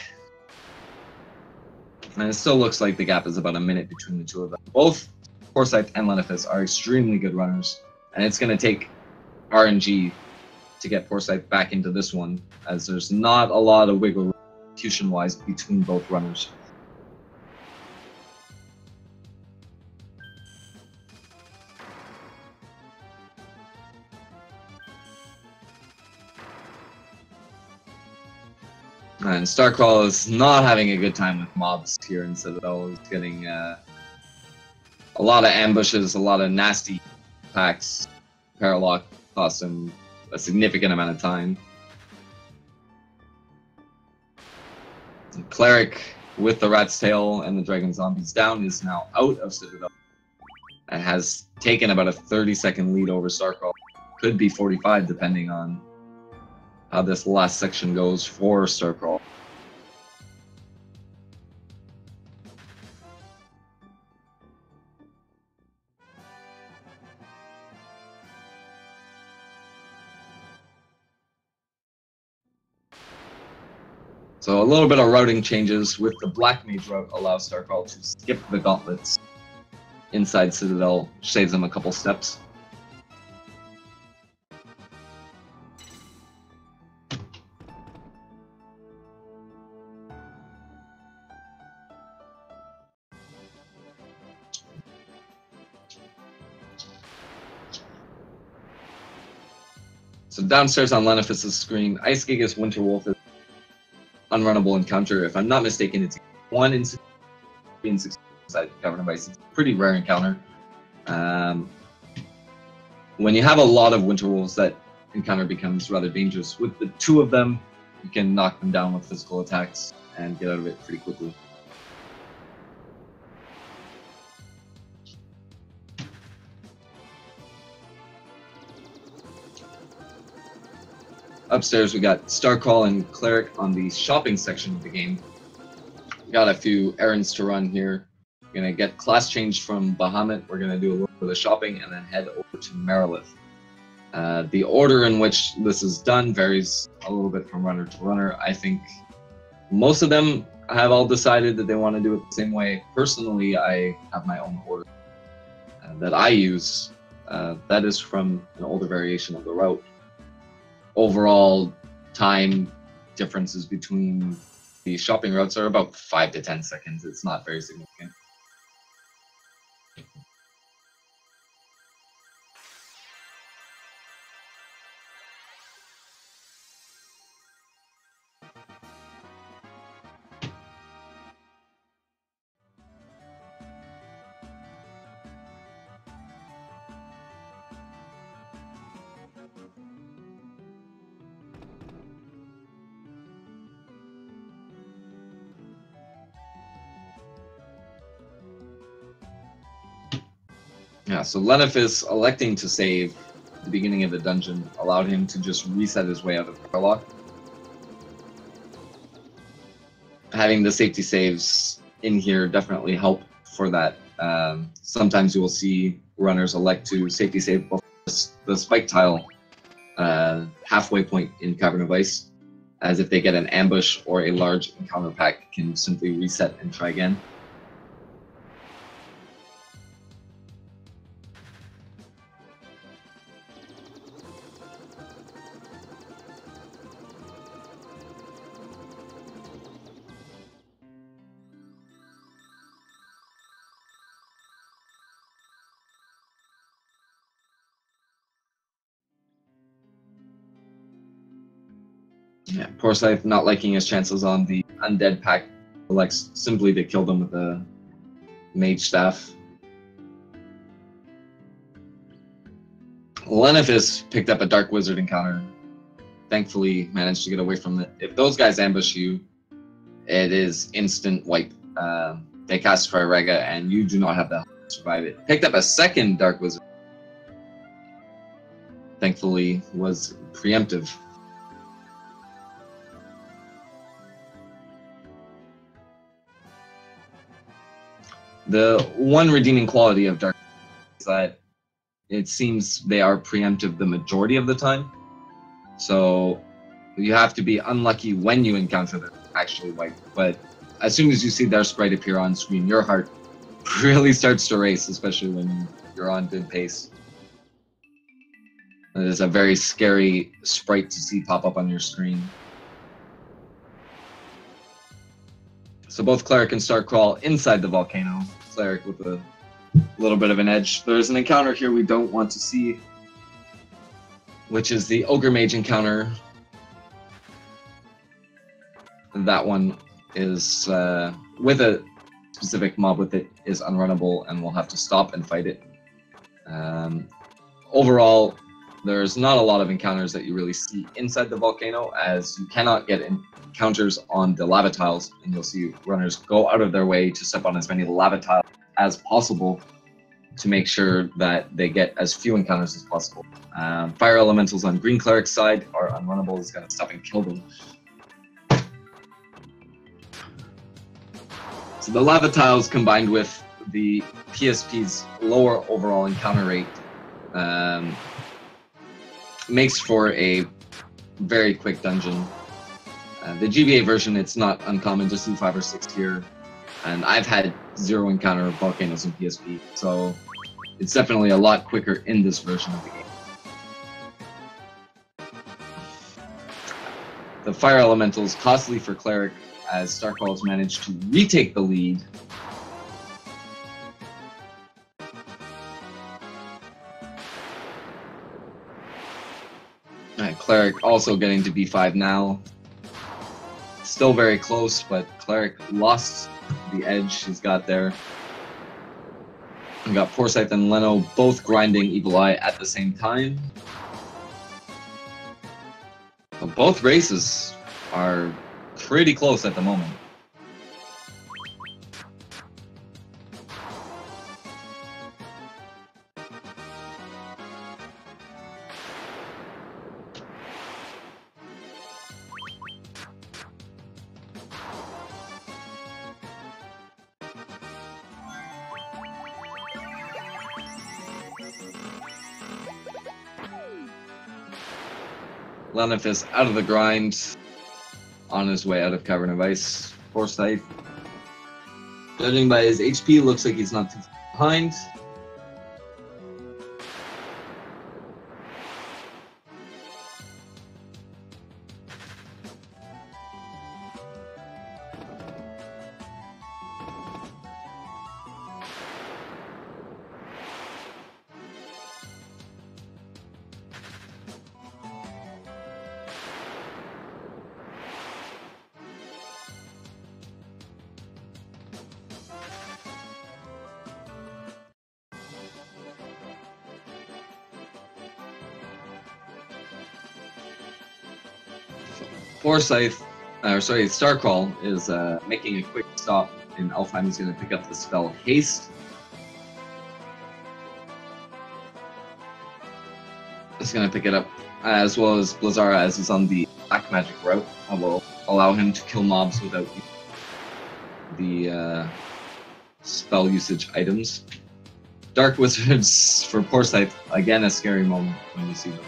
And it still looks like the gap is about a minute between the two of them. Both Poorscythe and Lenophis are extremely good runners, and it's going to take RNG to get Poorscythe back into this one, as there's not a lot of wiggle room execution-wise between both runners. And Starcrawl is not having a good time with mobs here in Citadel. He's getting a lot of ambushes, a lot of nasty attacks. Paralock cost him a significant amount of time. And Cleric, with the Rat's Tail and the Dragon Zombies down, is now out of Citadel and has taken about a 30-second lead over Starcrawl. Could be 45 depending on how this last section goes for Starcrawl. So a little bit of routing changes with the Black Mage route allows Starcrawl to skip the gauntlets inside Citadel, which saves them a couple steps. So downstairs on Lenophis' screen, Ice Gigas Winterwolf is unrunnable encounter. If I'm not mistaken, it's 1 in 16 inside Cavern of Ice. It's a pretty rare encounter. When you have a lot of Winterwolves, that encounter becomes rather dangerous. With the 2 of them, you can knock them down with physical attacks and get out of it pretty quickly. Upstairs, we got Starcrawl and Cleric on the shopping section of the game. We got a few errands to run here. We're going to get class change from Bahamut. We're going to do a little bit of shopping and then head over to Marilith. The order in which this is done varies a little bit from runner to runner. I think most of them have all decided that they want to do it the same way. Personally, I have my own order that I use. That is from an older variation of the route. Overall time differences between the shopping routes are about 5 to 10 seconds. It's not very significant. Yeah, so Lenophis electing to save at the beginning of the dungeon allowed him to just reset his way out of the Paralock. Having the safety saves in here definitely help for that. Sometimes you will see runners elect to safety save before the spike tile halfway point in Cavern of Ice, as if they get an ambush or a large encounter pack can simply reset and try again. Yeah, Poorscythe not liking his chances on the undead pack, elects simply to kill them with a mage staff. Lenophis picked up a dark wizard encounter. Thankfully, managed to get away from it. If those guys ambush you, it is instant wipe. They cast Firega, and you do not have the health to survive it. Picked up a second dark wizard. Thankfully, was preemptive. The one redeeming quality of dark is that it seems they are preemptive the majority of the time. So you have to be unlucky when you encounter them actually wipe. But as soon as you see their sprite appear on screen, your heart really starts to race, especially when you're on good pace. It is a very scary sprite to see pop up on your screen. So both Cleric and Starcrawl inside the volcano. Cleric with a little bit of an edge. There's an encounter here we don't want to see, which is the Ogre Mage encounter. That one is, with a specific mob with it, is unrunnable, and we'll have to stop and fight it. Overall, there's not a lot of encounters that you really see inside the volcano, as you cannot get encounters on the lava tiles, and you'll see runners go out of their way to step on as many lava tiles as possible to make sure that they get as few encounters as possible. Fire elementals on GreenCleric's side are unrunnable. It's going to stop and kill them. So the lava tiles combined with the PSP's lower overall encounter rate makes for a very quick dungeon. The GBA version, it's not uncommon to see 5 or 6 here, and I've had 0 encounter volcanoes in PSP, so it's definitely a lot quicker in this version of the game. The fire elemental is costly for Cleric, as Starcrawl has managed to retake the lead. Cleric also getting to B5 now. Still very close, but Cleric lost the edge he's got there. We got Poorscythe and Leno both grinding Eagle Eye at the same time. But both races are pretty close at the moment. Lenophis out of the grind, on his way out of Cavern of Ice. Poorscythe, judging by his HP, looks like he's not too far behind. Starcrawl is making a quick stop in Elfheim. He's going to pick up the spell Haste. He's going to pick it up, as well as Blizzara, as he's on the Black Magic route. I will allow him to kill mobs without the spell usage items. Dark Wizards for Poorscythe, again a scary moment when you see them.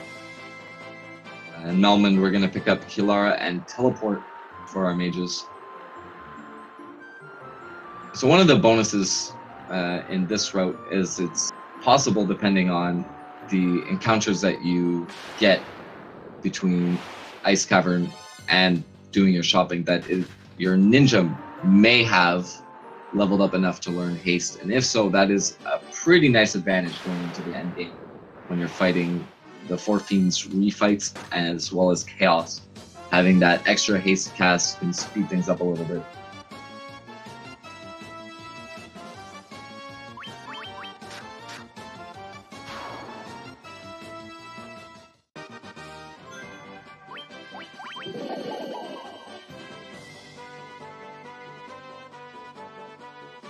And Melman, we're going to pick up Kilara and Teleport for our mages. So one of the bonuses in this route is it's possible, depending on the encounters that you get between Ice Cavern and doing your shopping, that your ninja may have leveled up enough to learn Haste. And if so, that is a pretty nice advantage going into the end game when you're fighting the Four Fiends refights as well as Chaos. having that extra haste cast can speed things up a little bit.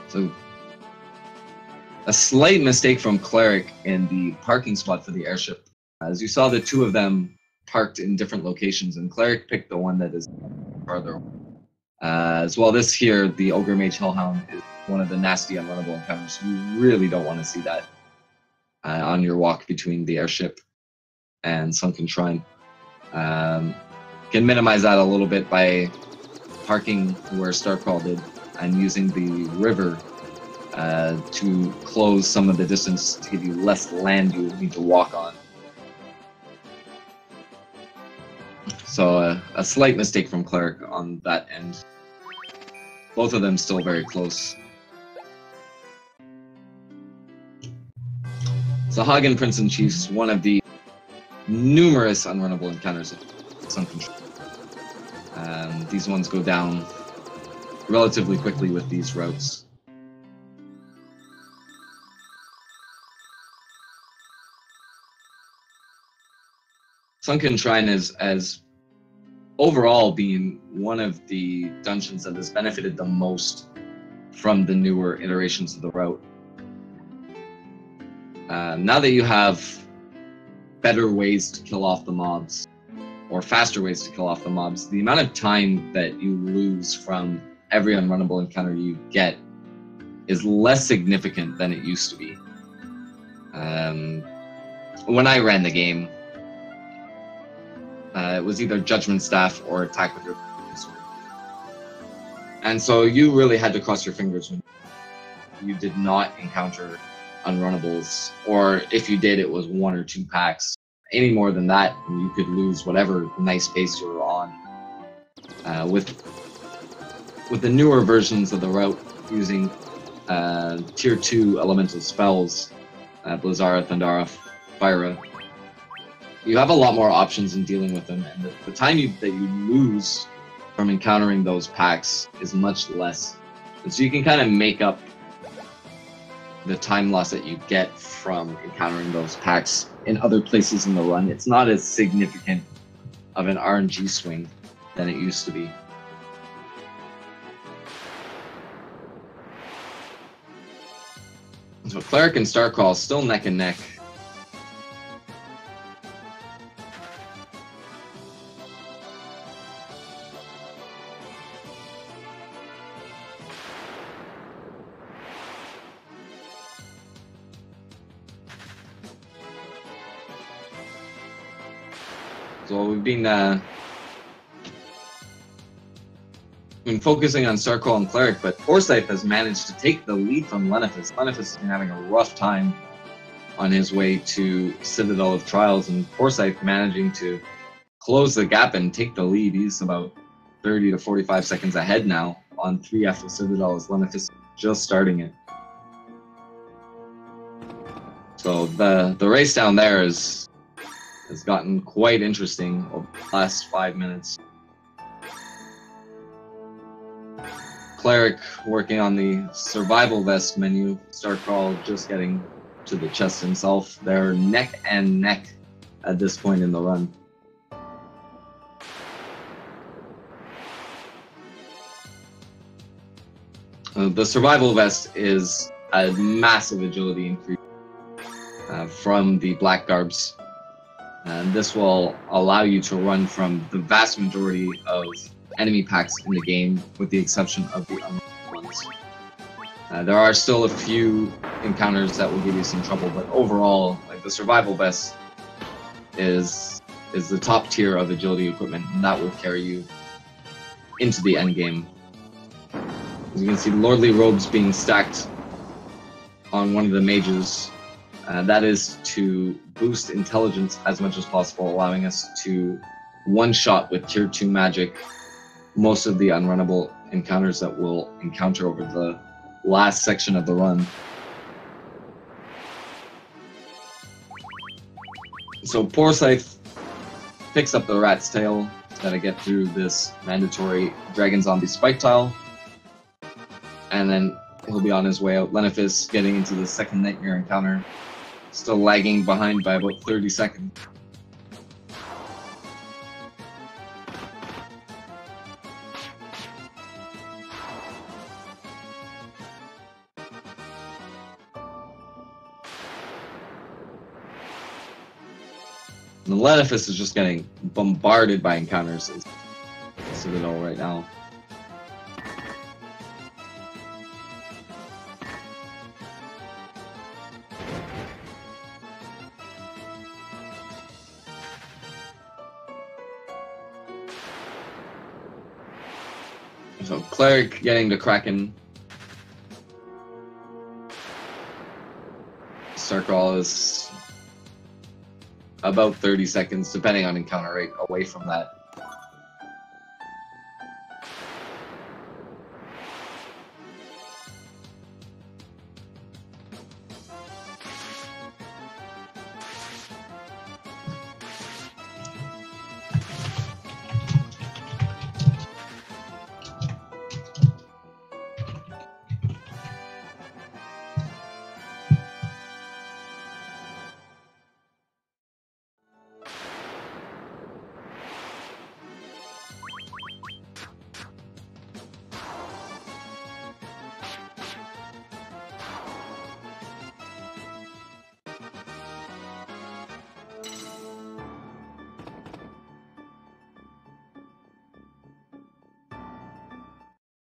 So, a slight mistake from Cleric in the parking spot for the airship. As you saw, the two of them parked in different locations, and Cleric picked the one that is farther. As well, this here, the Ogre Mage Hellhound, is one of the nasty unrunnable encounters. You really don't want to see that on your walk between the airship and Sunken Shrine. You can minimize that a little bit by parking where Starcrawl did and using the river to close some of the distance to give you less land you need to walk on. So a slight mistake from Cleric on that end. Both of them still very close. So Hagen Prince and Chiefs, one of the numerous unrunnable encounters of Sunken Shrine. These ones go down relatively quickly with these routes. Sunken Shrine is as overall being one of the dungeons that has benefited the most from the newer iterations of the route. Now that you have better ways to kill off the mobs, or faster ways to kill off the mobs, the amount of time that you lose from every unrunnable encounter you get is less significant than it used to be. When I ran the game, it was either Judgment Staff or attack with your sword. And so you really had to cross your fingers when you did not encounter unrunnables, or if you did, it was 1 or 2 packs. Any more than that, you could lose whatever nice pace you were on. With the newer versions of the route using tier 2 elemental spells, Blizzara, Thundara, Fyra, you have a lot more options in dealing with them, and the time that you lose from encountering those packs is much less. And so you can kind of make up the time loss that you get from encountering those packs in other places in the run. It's not as significant of an RNG swing than it used to be. So Cleric and Starcrawl still neck and neck. So we've been focusing on Starcrawl and Cleric, but Poorscythe has managed to take the lead from Lenophis. Lenophis has been having a rough time on his way to Citadel of Trials, and Poorscythe managing to close the gap and take the lead. He's about 30 to 45 seconds ahead now on 3F of Citadel as Lenophis is just starting it. So the race down there has gotten quite interesting over the last 5 minutes. Cleric working on the survival vest menu, Starcrawl just getting to the chest himself. They're neck and neck at this point in the run. The survival vest is a massive agility increase from the black garbs. And this will allow you to run from the vast majority of enemy packs in the game, with the exception of the unrunnable ones. There are still a few encounters that will give you some trouble, but overall, like, the survival vest is the top tier of agility equipment, and that will carry you into the end game. As you can see, Lordly Robes being stacked on one of the mages. That is to boost intelligence as much as possible, allowing us to one-shot with tier 2 magic most of the unrunnable encounters that we'll encounter over the last section of the run. So Poorscythe picks up the rat's tail, Gotta get through this mandatory Dragon Zombie Spike Tile. And then he'll be on his way out. Lenophis getting into the second Nightmare encounter. Still lagging behind by about 30 seconds. And the Lenophis is just getting bombarded by encounters. Citadel right now. So Cleric getting the Kraken. Starcrawl is about 30 seconds, depending on encounter rate, away from that.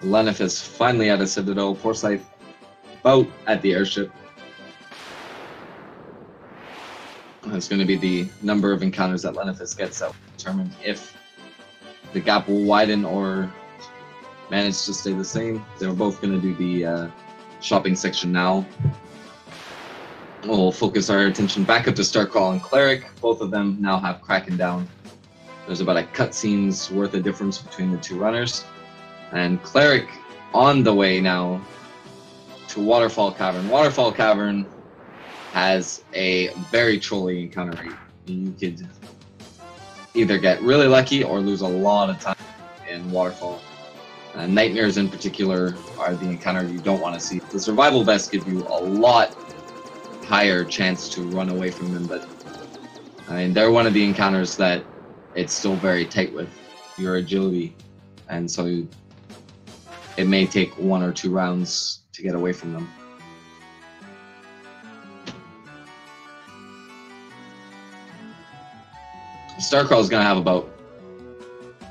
Lenophis finally at a Citadel. Poorscythe about at the airship. That's going to be the number of encounters that Lenophis gets that will determine if the gap will widen or manage to stay the same. They're both going to do the shopping section now. We'll focus our attention back up to Starcrawl and Cleric. Both of them now have Kraken down. There's about a cutscene's worth of difference between the two runners. And Cleric on the way now to Waterfall Cavern. Waterfall Cavern has a very trolly encounter rate. You could either get really lucky or lose a lot of time in Waterfall. Nightmares in particular are the encounter you don't want to see. The survival vests give you a lot higher chance to run away from them, but I mean, they're one of the encounters that it's still very tight with your agility, and so it may take 1 or 2 rounds to get away from them. Starcrawl is going to have about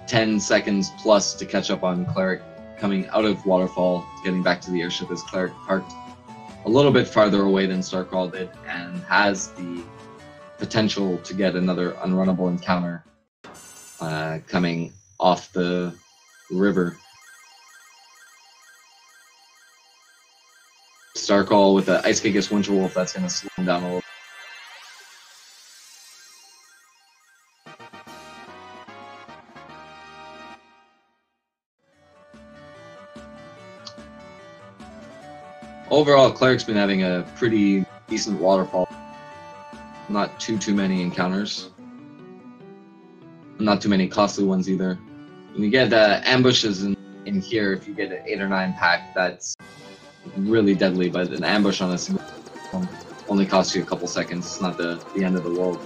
10 seconds plus to catch up on Cleric coming out of Waterfall, getting back to the airship as Cleric parked a little bit farther away than Starcrawl did and has the potential to get another unrunnable encounter coming off the river. Starcrawl with the Ice Gigas Winter Wolf, that's going to slow him down a little. Overall, Cleric's been having a pretty decent waterfall. Not too many encounters. Not too many costly ones either. When you get ambushes in here, if you get an 8 or 9 pack, that's really deadly, but an ambush on a single one only costs you a couple seconds. It's not the end of the world.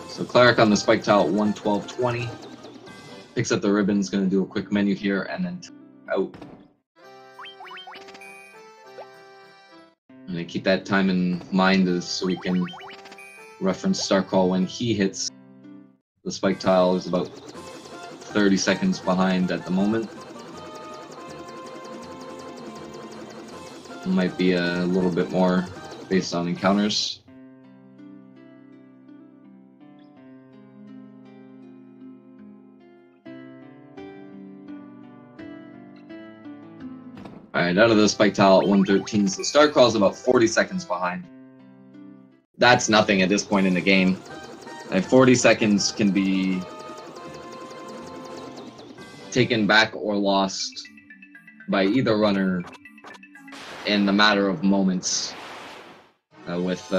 So Cleric on the spike tile at 1:12:20. Picks up the ribbons, going to do a quick menu here, and then out. I'm going to keep that time in mind so we can reference Starcrawl when he hits the spike tile. Is about 30 seconds behind at the moment. Might be a little bit more based on encounters. Alright, out of the spike tile at 1:13, so Starcrawl's about 40 seconds behind. That's nothing at this point in the game. 40 seconds can be taken back or lost by either runner in the matter of moments, with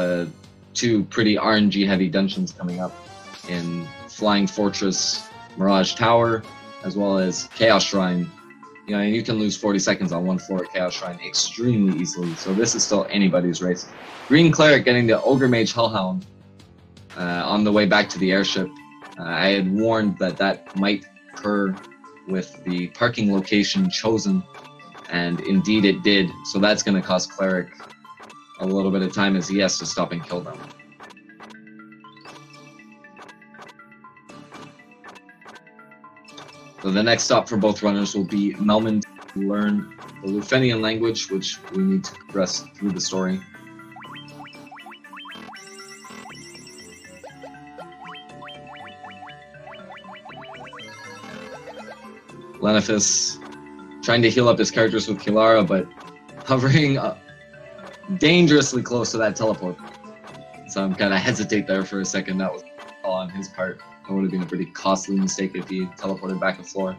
2 pretty RNG heavy dungeons coming up. in Flying Fortress, Mirage Tower, as well as Chaos Shrine. You know, and you can lose 40 seconds on one floor at Chaos Shrine extremely easily, so this is still anybody's race. GreenCleric getting the Ogre Mage Hellhound on the way back to the airship. I had warned that that might occur with the parking location chosen, and indeed it did, so that's going to cost Cleric a little bit of time as he has to stop and kill them. So the next stop for both runners will be Melman to learn the Lufenian language, which we need to progress through the story. Lenophis trying to heal up his characters with Kilara, but hovering dangerously close to that teleport. So I'm kind of hesitate there for a second. That was all on his part. It would have been a pretty costly mistake if he teleported back a floor.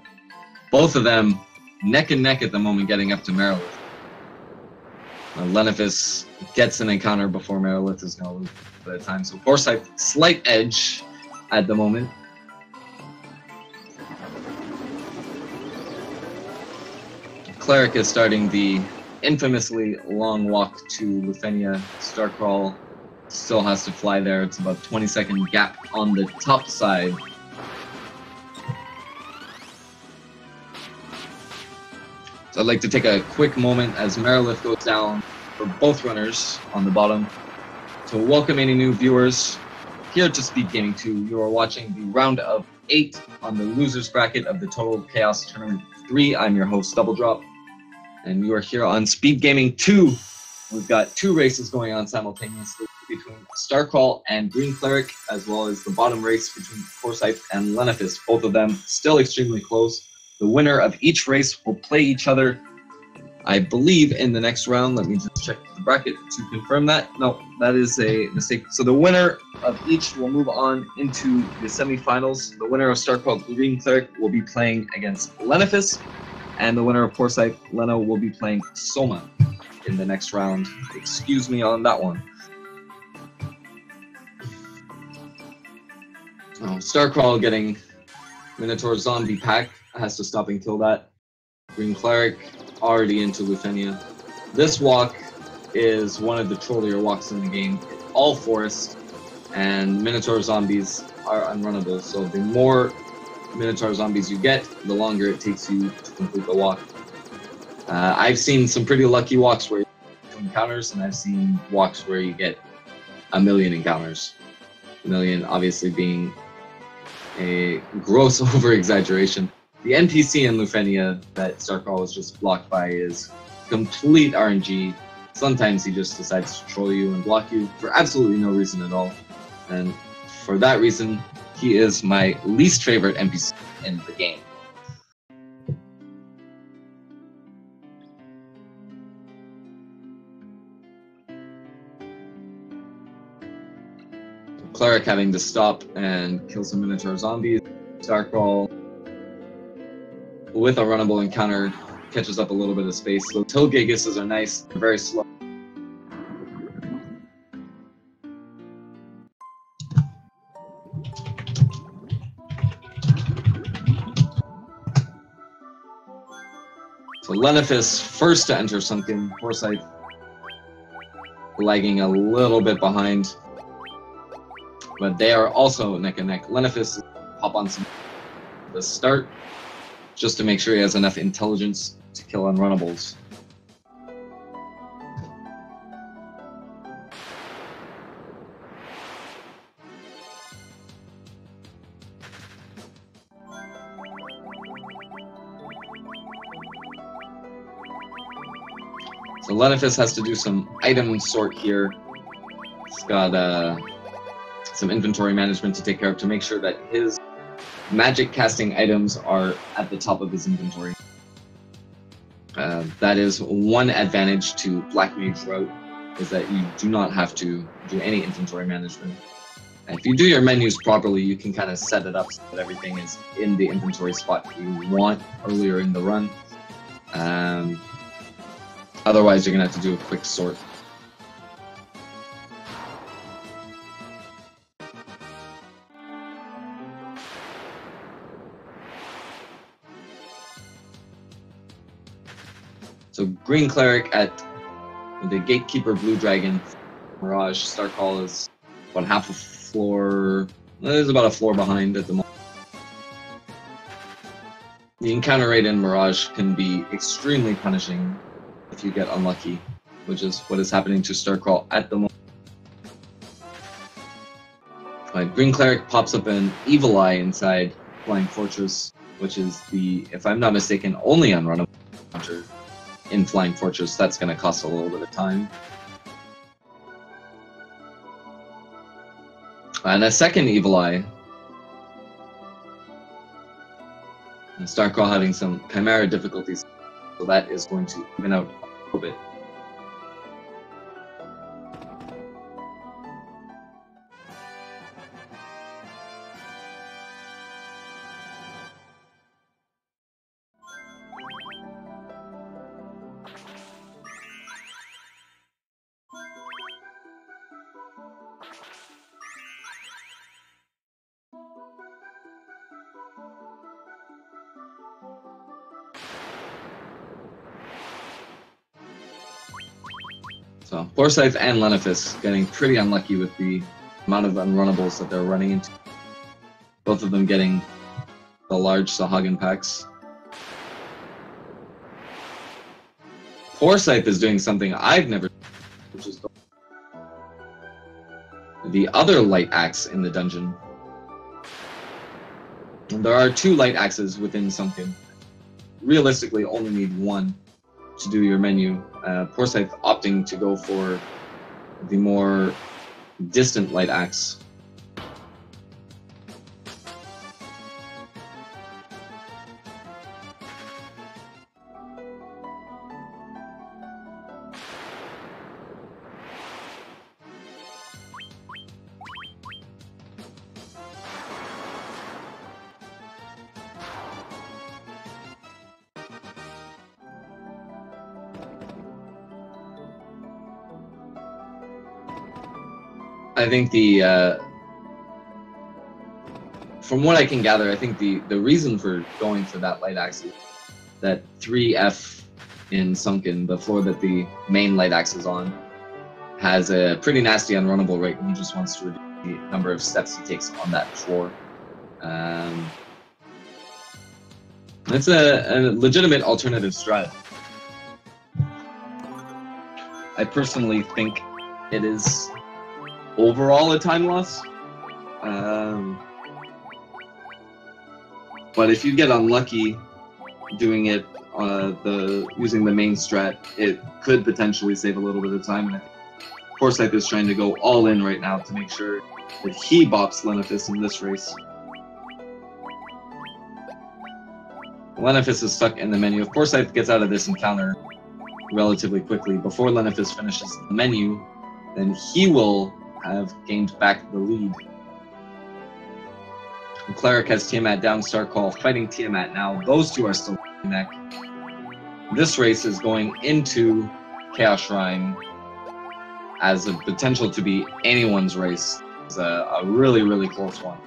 Both of them neck and neck at the moment getting up to Merilith. Lenophis gets an encounter before Merilith is going to lose a bit of time. So Poorscythe, slight edge at the moment. Cleric is starting the infamously long walk to Lufenia. Starcrawl still has to fly there. It's about 20-second gap on the top side. So I'd like to take a quick moment as Merilith goes down for both runners on the bottom to welcome any new viewers here to Speed Gaming 2. You are watching the round of 8 on the losers bracket of the Total Chaos Tournament 3. I'm your host, Double Drop, and you are here on Speed Gaming 2. We've got 2 races going on simultaneously between Starcrawl and GreenCleric, as well as the bottom race between Poorscythe and Lenophis. Both of them still extremely close. The winner of each race will play each other, I believe, in the next round. Let me just check the bracket to confirm that. No, that is a mistake. So the winner of each will move on into the semifinals. The winner of Starcrawl GreenCleric will be playing against Lenophis, and the winner of Poorscythe Leno will be playing Soma in the next round. Excuse me on that one. Oh, Starcrawl getting Minotaur Zombie Pack, has to stop and kill that. GreenCleric already into Lufenia. This walk is one of the trollier walks in the game. It's all forest, and Minotaur zombies are unrunnable, so the more Minotaur zombies you get, the longer it takes you to complete the walk. I've seen some pretty lucky walks where you get 2 encounters, and I've seen walks where you get 1,000,000 encounters. 1,000,000 obviously being a gross over-exaggeration. The NPC in Lufenia that Starcrawl was just blocked by is complete RNG. Sometimes he just decides to troll you and block you for absolutely no reason at all. And for that reason, he is my least favorite NPC in the game. Cleric having to stop and kill some Minotaur zombies. Starcrawl, with a runnable encounter, catches up a little bit of space. So Tilgigises are nice, very slow. So Lenophis first to enter Sunken. Poorscythe lagging a little bit behind, but they are also neck and neck. Lenophis hop on some the start just to make sure he has enough intelligence to kill unrunnables. So Lenophis has to do some item sort here. He's got some inventory management to take care of to make sure that his magic casting items are at the top of his inventory. That is one advantage to Black Mage Route, is that you do not have to do any inventory management. And if you do your menus properly, you can kind of set it up so that everything is in the inventory spot you want earlier in the run. Otherwise, you're going to have to do a quick sort. So GreenCleric at the Gatekeeper Blue Dragon Mirage. Starcrawl is about half a floor. There's about a floor behind at the moment. The encounter rate in Mirage can be extremely punishing if you get unlucky, which is what is happening to Starcrawl at the moment. GreenCleric pops up an Evil Eye inside Flying Fortress, which is the, if I'm not mistaken, only unrunnable encounter in Flying Fortress. That's going to cost a little bit of time. And a second Evil Eye. And Starcrawl having some Chimera difficulties, so that is going to even out a little bit. So Poorscythe and Lenophis getting pretty unlucky with the amount of unrunnables that they're running into. Both of them getting the large Sahagin packs. Poorscythe is doing something I've never done, which is the other light axe in the dungeon. And there are 2 light axes within Sunken. Realistically, only need 1 to do your menu. Poorscythe opting to go for the more distant light axe. I think from what I can gather, I think the reason for going for that light axe is that 3F in Sunken, the floor that the main light axe is on, has a pretty nasty unrunnable rate, and he just wants to reduce the number of steps he takes on that floor. It's a legitimate alternative strat. I personally think it is overall a time loss. But if you get unlucky doing it using the main strat, it could potentially save a little bit of time. And I think Poorscythe is trying to go all in right now to make sure that he bops Lenophis in this race. Lenophis is stuck in the menu. If Poorscythe gets out of this encounter relatively quickly before Lenophis finishes the menu, then he will have gained back the lead. And Cleric has Tiamat down, Starcrawl fighting Tiamat now. Those 2 are still neck. This race is going into Chaos Shrine as a potential to be anyone's race. It's a really, really close one.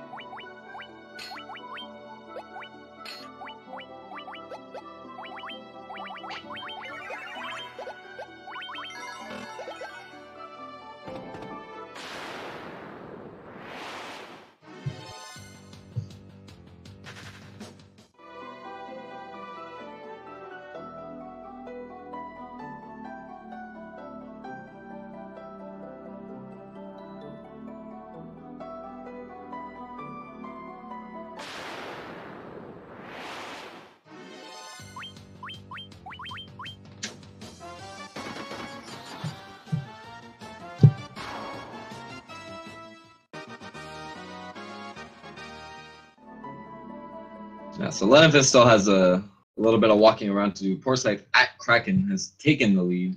Yeah, so Lenophis still has a little bit of walking around to do. Poorscythe at Kraken has taken the lead.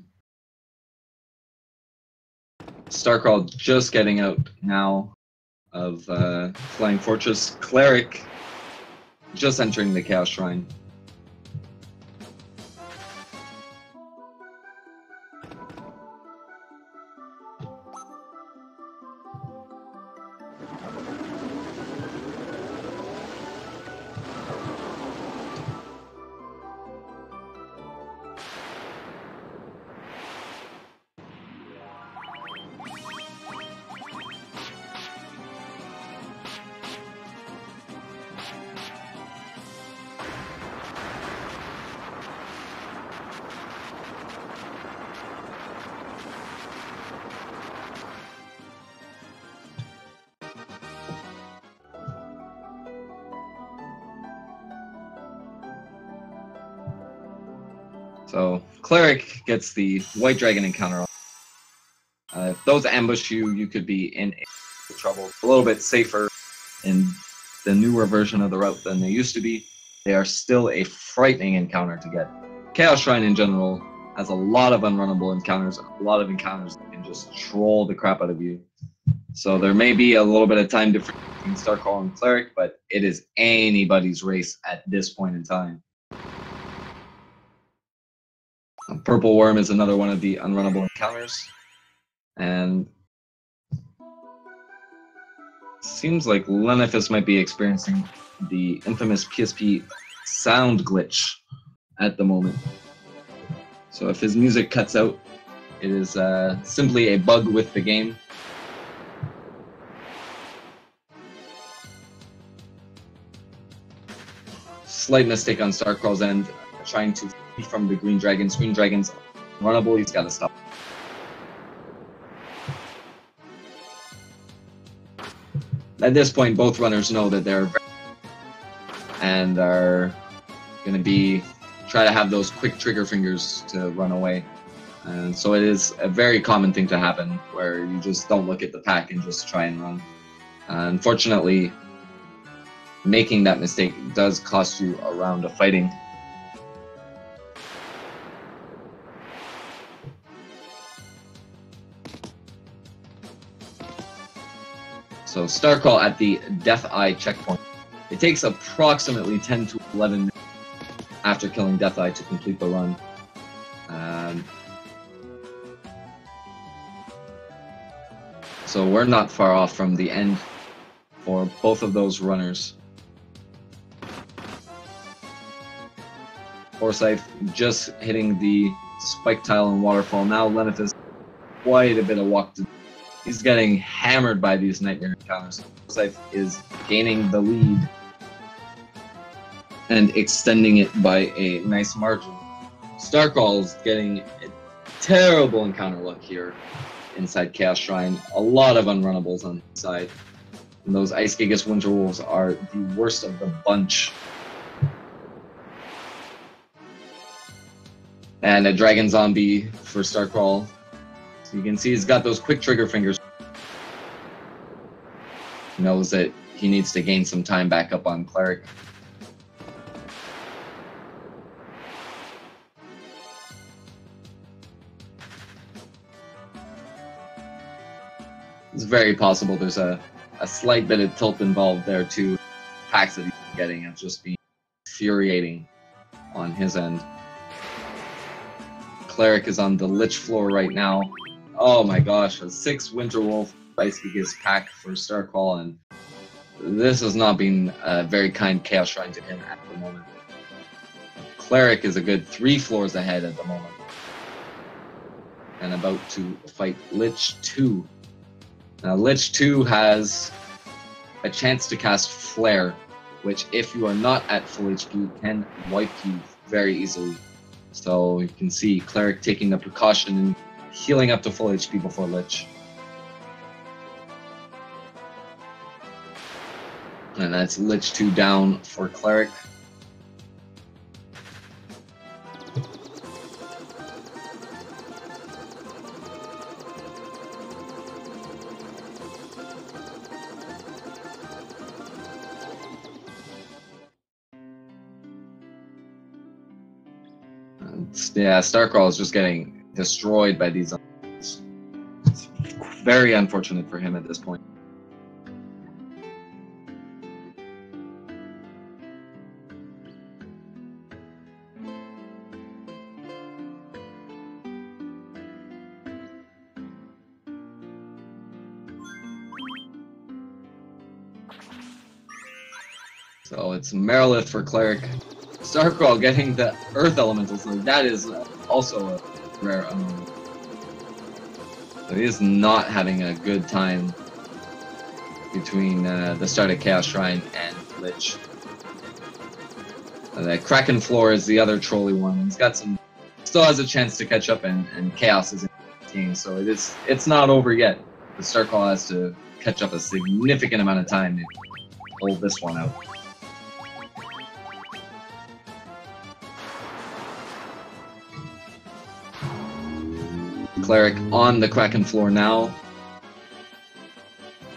Starcrawl just getting out now of Flying Fortress. Cleric just entering the Chaos Shrine. So Cleric gets the White Dragon encounter. If those ambush you, you could be in trouble. A little bit safer in the newer version of the route than they used to be. They are still a frightening encounter to get. Chaos Shrine in general has a lot of unrunnable encounters, a lot of encounters that can just troll the crap out of you. So there may be a little bit of time difference between Starcrawl and Cleric, but it is anybody's race at this point in time. Purple Worm is another one of the unrunnable encounters. And seems like Lenophis might be experiencing the infamous PSP sound glitch at the moment. So if his music cuts out, it is simply a bug with the game. Slight mistake on Starcrawl's end, trying to flee from the Green Dragons. Green Dragon's runnable, he's got to stop. At this point, both runners know that they're and are going to be try to have those quick trigger fingers to run away. And so it is a very common thing to happen where you just don't look at the pack and just try and run. Unfortunately, making that mistake does cost you a round of fighting. So Starcrawl at the Death Eye checkpoint. It takes approximately 10 to 11 minutes after killing Death Eye to complete the run. So we're not far off from the end for both of those runners. Poorscythe just hitting the spike tile and waterfall. Now Lenophis quite a bit of walk to do. He's getting hammered by these nightmare encounters. Poorscythe is gaining the lead and extending it by a nice margin. Starcrawl is getting a terrible encounter luck here inside Chaos Shrine. A lot of unrunnables on the side. And those Ice Gigas Winterwolves are the worst of the bunch. And a Dragon Zombie for Starcrawl. So you can see he's got those quick trigger fingers. He knows that he needs to gain some time back up on Cleric. It's very possible there's a slight bit of tilt involved there too. Packs that he's getting have just been infuriating on his end. Cleric is on the Lich floor right now. Oh my gosh, a 6 Winterwolf Ice Gigas pack for Starcrawl, and this has not been a very kind Chaos Shrine to him at the moment. Cleric is a good 3 floors ahead at the moment. And about to fight Lich 2. Now Lich 2 has a chance to cast Flare, which if you are not at full HP can wipe you very easily. So you can see Cleric taking the precaution and healing up to full HP before Lich. And that's Lich 2 down for Cleric. Yeah, Starcrawl is just getting destroyed by these. It's very unfortunate for him at this point. So it's Merilith for Cleric. Starcrawl getting the Earth Elementals, like that is also a rare unknown. So he is not having a good time between the start of Chaos Shrine and Lich. The Kraken floor is the other trolly one. He's got some, still has a chance to catch up, and Chaos is in the game, so it's not over yet. The Starcrawl has to catch up a significant amount of time to hold this one out. Cleric on the Kraken floor now.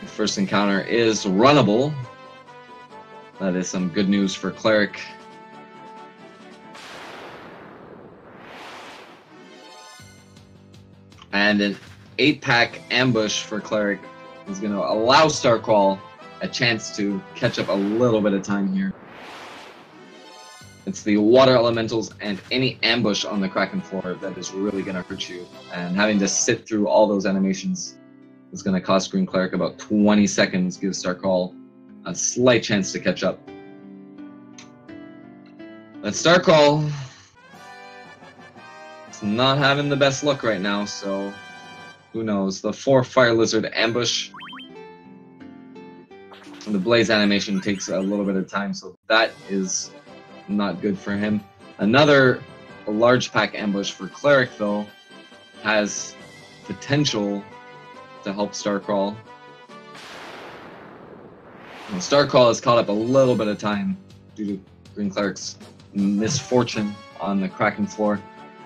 The first encounter is runnable. That is some good news for Cleric. And an 8-pack ambush for Cleric is going to allow Starcrawl a chance to catch up a little bit of time here. It's the water elementals and any ambush on the Kraken floor that is really going to hurt you. And having to sit through all those animations is going to cost GreenCleric about 20 seconds, gives Starcrawl a slight chance to catch up. But Starcrawl is not having the best luck right now, so who knows. The 4 Fire Lizard ambush. And the Blaze animation takes a little bit of time, so that is not good for him. Another large pack ambush for Cleric, though, has potential to help Starcrawl. Well, Starcrawl has caught up a little bit of time due to GreenCleric's misfortune on the Kraken floor.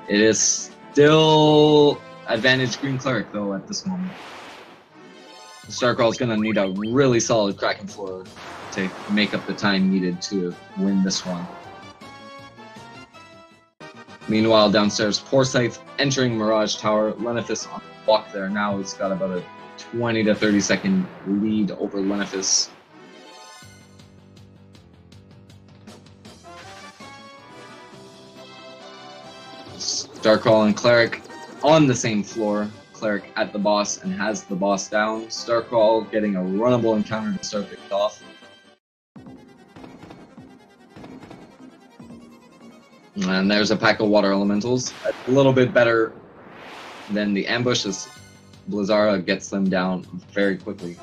It is still advantage GreenCleric, though, at this moment. Starcrawl is going to need a really solid Kraken floor to make up the time needed to win this one. Meanwhile, downstairs, Poorscythe entering Mirage Tower. Lenophis on the block there now. He's got about a 20 to 30 second lead over Lenophis. Starcrawl and Cleric on the same floor. Cleric at the boss and has the boss down. Starcrawl getting a runnable encounter to start things off. And there's a pack of water elementals. A little bit better than the ambush as Blizzara gets them down very quickly.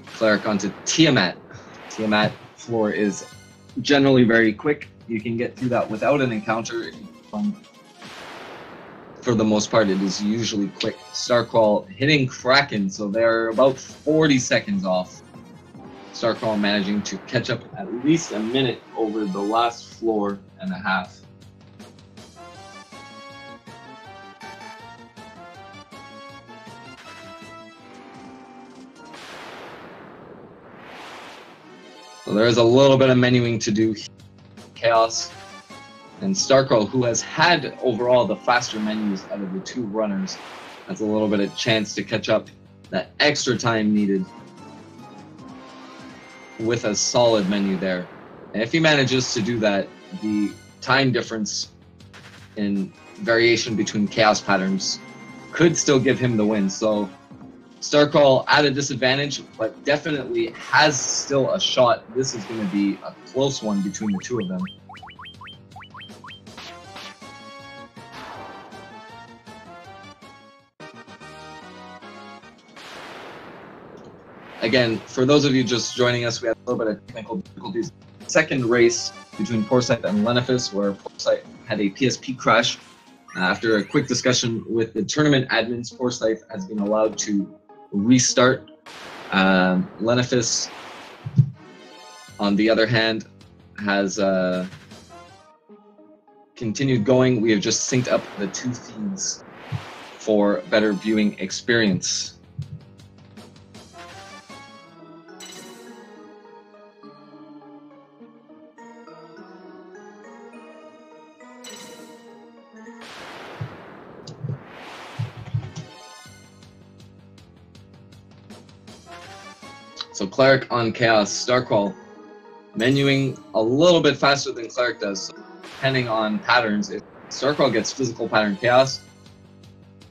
Cleric onto Tiamat. Tiamat floor is generally very quick. You can get through that without an encounter. For the most part, it is usually quick. Starcrawl hitting Kraken, so they're about 40 seconds off. Starcrawl managing to catch up at least a minute over the last floor and a half. So there is a little bit of menuing to do. Chaos and Starcrawl, who has had overall the faster menus out of the 2 runners, has a little bit of chance to catch up that extra time needed with a solid menu there. And if he manages to do that, the time difference in variation between chaos patterns could still give him the win. So Starcrawl at a disadvantage, but definitely has still a shot. This is going to be a close one between the 2 of them. Again, for those of you just joining us, we had a little bit of technical difficulties. Second race between Poorscythe and Lenophis, where Poorscythe had a PSP crash. After a quick discussion with the tournament admins, Poorscythe has been allowed to restart. Lenophis, on the other hand, has continued going. We have just synced up the 2 feeds for better viewing experience. So Cleric on Chaos, Starcrawl menuing a little bit faster than Cleric does. So depending on patterns, if Starcrawl gets physical pattern Chaos,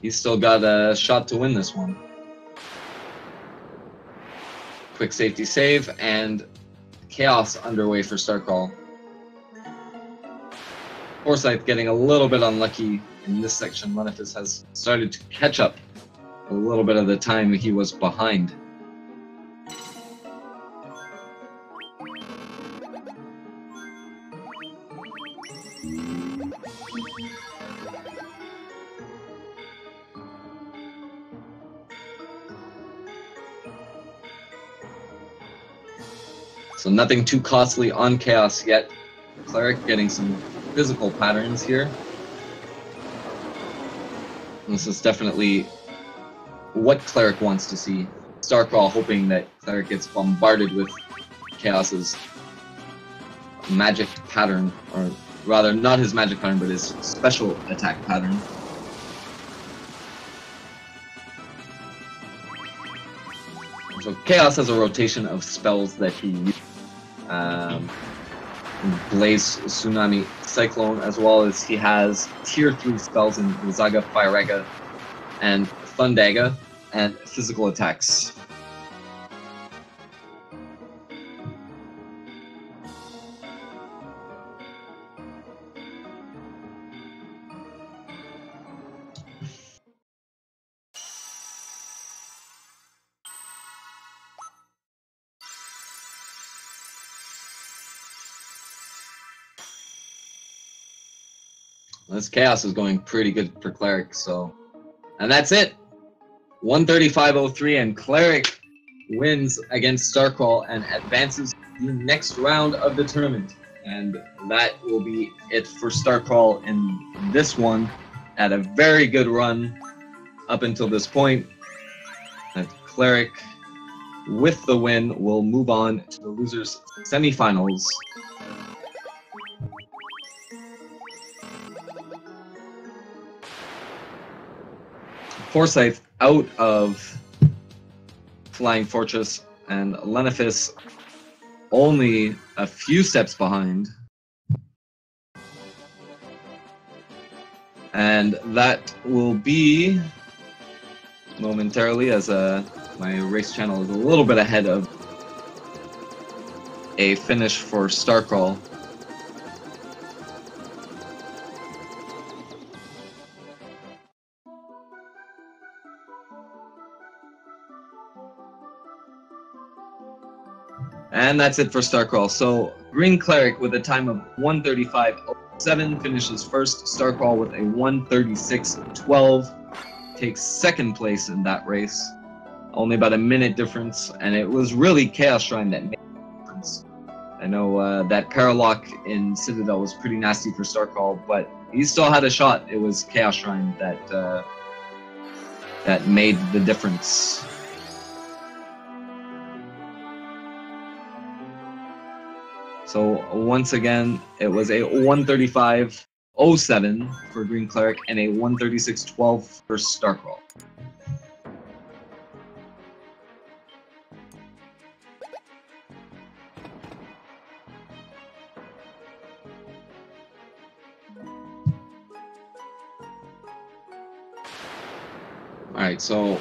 he's still got a shot to win this one. Quick safety save and Chaos underway for Starcrawl. Poorscythe getting a little bit unlucky in this section. Lenophis has started to catch up a little bit of the time he was behind. So nothing too costly on Chaos yet. Cleric getting some physical patterns here. This is definitely what Cleric wants to see. Starcrawl hoping that Cleric gets bombarded with Chaos's magic pattern, or rather not his magic pattern, but his special attack pattern. So Chaos has a rotation of spells that he uses. Blaze, Tsunami, Cyclone, as well as he has tier 3 spells in Zaga, Firaga, and Thundaga, and physical attacks. This Chaos is going pretty good for Cleric, so... And that's it! 135.03, and Cleric wins against Starcrawl and advances to the next round of the tournament. And that will be it for Starcrawl in this one. Had a very good run up until this point. And Cleric, with the win, will move on to the losers' semifinals. Poorscythe out of Flying Fortress, and Lenophis only a few steps behind. And that will be momentarily, as my race channel is a little bit ahead of a finish for Starcrawl. And that's it for Starcrawl. So GreenCleric with a time of 1:35.07 finishes first. Starcrawl with a 1:36.12 takes second place in that race. Only about a minute difference, and it was really Chaos Shrine that made the difference. I know that Paralock in Citadel was pretty nasty for Starcrawl, but he still had a shot. It was Chaos Shrine that that made the difference. So once again, it was a 1:35.07 for GreenCleric and a 1:36.12 for Starcrawl. Alright, so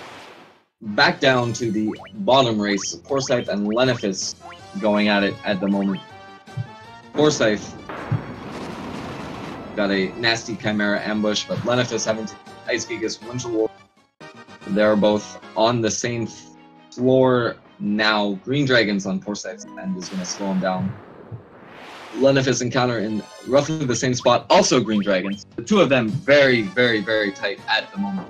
back down to the bottom race, Poorscythe and Lenophis going at it at the moment. Poorscythe got a nasty Chimera ambush, but Lenophis having to Ice Gigas Winter Wolf. They're both on the same floor now. Green Dragons on Poorscythe's end is going to slow him down. Lenophis encounter in roughly the same spot, also Green Dragons. The two of them very, very, very tight at the moment.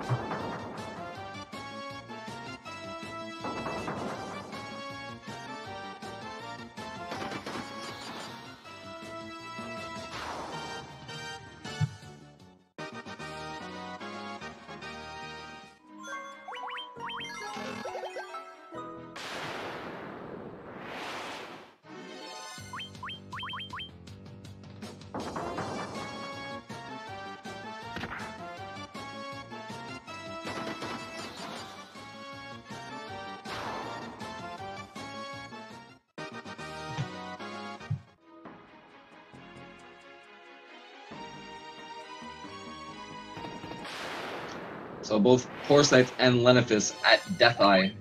So both Poorscythe and Lenophis at Death Eye.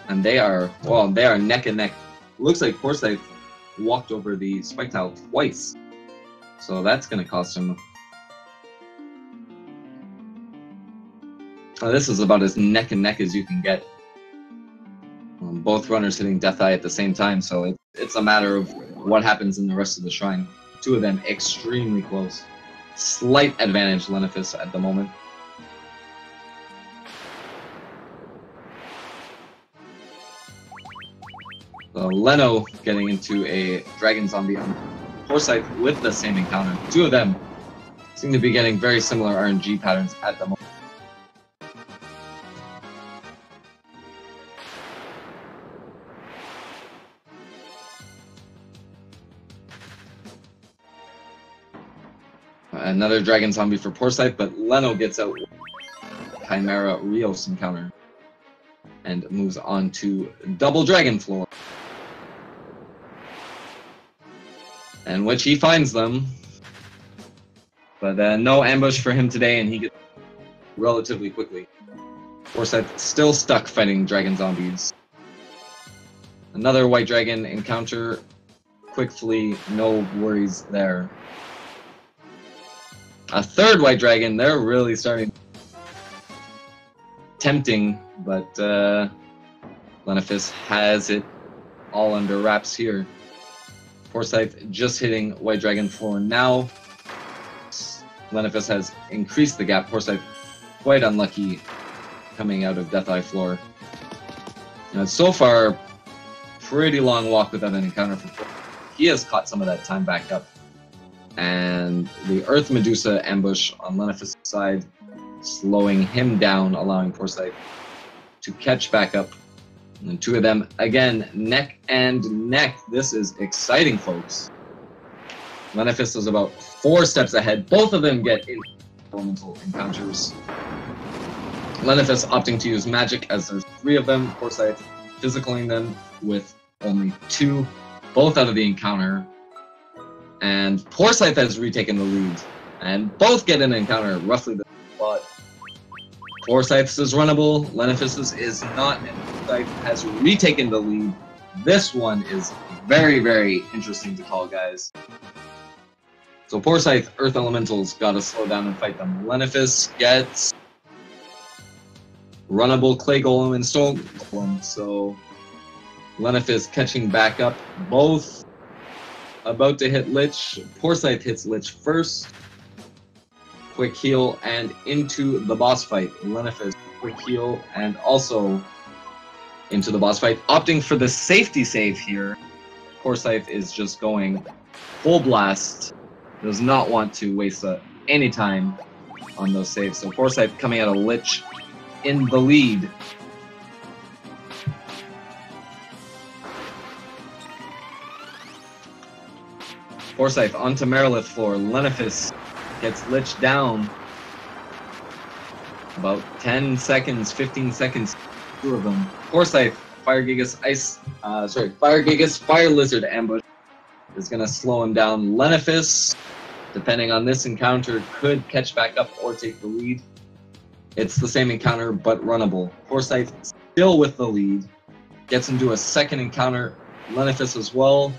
And they are, well, they are neck and neck. Looks like Poorscythe walked over the spike tile twice. So that's going to cost him. This is about as neck and neck as you can get. Both runners hitting Death Eye at the same time, so it's a matter of what happens in the rest of the shrine. Two of them extremely close. Slight advantage Lenophis at the moment. So Leno getting into a Dragon Zombie on Poorscythe with the same encounter. Two of them Seem to be getting very similar RNG patterns at the moment. Another Dragon Zombie for Poorscythe, but Leno gets out Chimera Rios encounter and moves on to Double Dragon Floor. And which he finds them. But no ambush for him today, and he gets relatively quickly. Poorscythe still stuck fighting Dragon Zombies. Another White Dragon encounter. Quick flee, no worries there. A third White Dragon, they're really starting tempting, but Lenophis has it all under wraps here. Poorscythe just hitting White Dragon floor now. Lenophis has increased the gap. Poorscythe quite unlucky coming out of Death Eye floor. Now, so far, pretty long walk without an encounter for Poorscythe. He has caught some of that time back up. And the Earth Medusa ambush on Lenophis' side, slowing him down, allowing Poorscythe to catch back up. And two of them, again, neck and neck. This is exciting, folks. Lenophis is about 4 steps ahead. Both of them get elemental encounters. Lenophis opting to use magic as there's 3 of them. Poorscythe physicaling them with only 2, both out of the encounter. And Poorscythe has retaken the lead, and both get an encounter roughly the spot. Poorscythe's is runnable, Lenophis' is not, and Poorscythe has retaken the lead. This one is very, very interesting to call, guys. So Poorscythe, Earth Elementals, gotta slow down and fight them. Lenophis gets runnable Clay Golem and Stone Golem, so Lenophis catching back up, both about to hit Lich. Poorscythe hits Lich first. Quick heal and into the boss fight. Lenophis, quick heal and also into the boss fight. Opting for the safety save here. Poorscythe is just going full blast. Does not want to waste any time on those saves. So Poorscythe coming out of Lich in the lead. Poorscythe onto Merilith floor. Lenophis gets Lich down. About 10 seconds, 15 seconds, 2 of them. Poorscythe, Fire Gigas Fire Lizard ambush is gonna slow him down. Lenophis, depending on this encounter, could catch back up or take the lead. It's the same encounter, but runnable. Poorscythe still with the lead. Gets into a second encounter. Lenophis as well.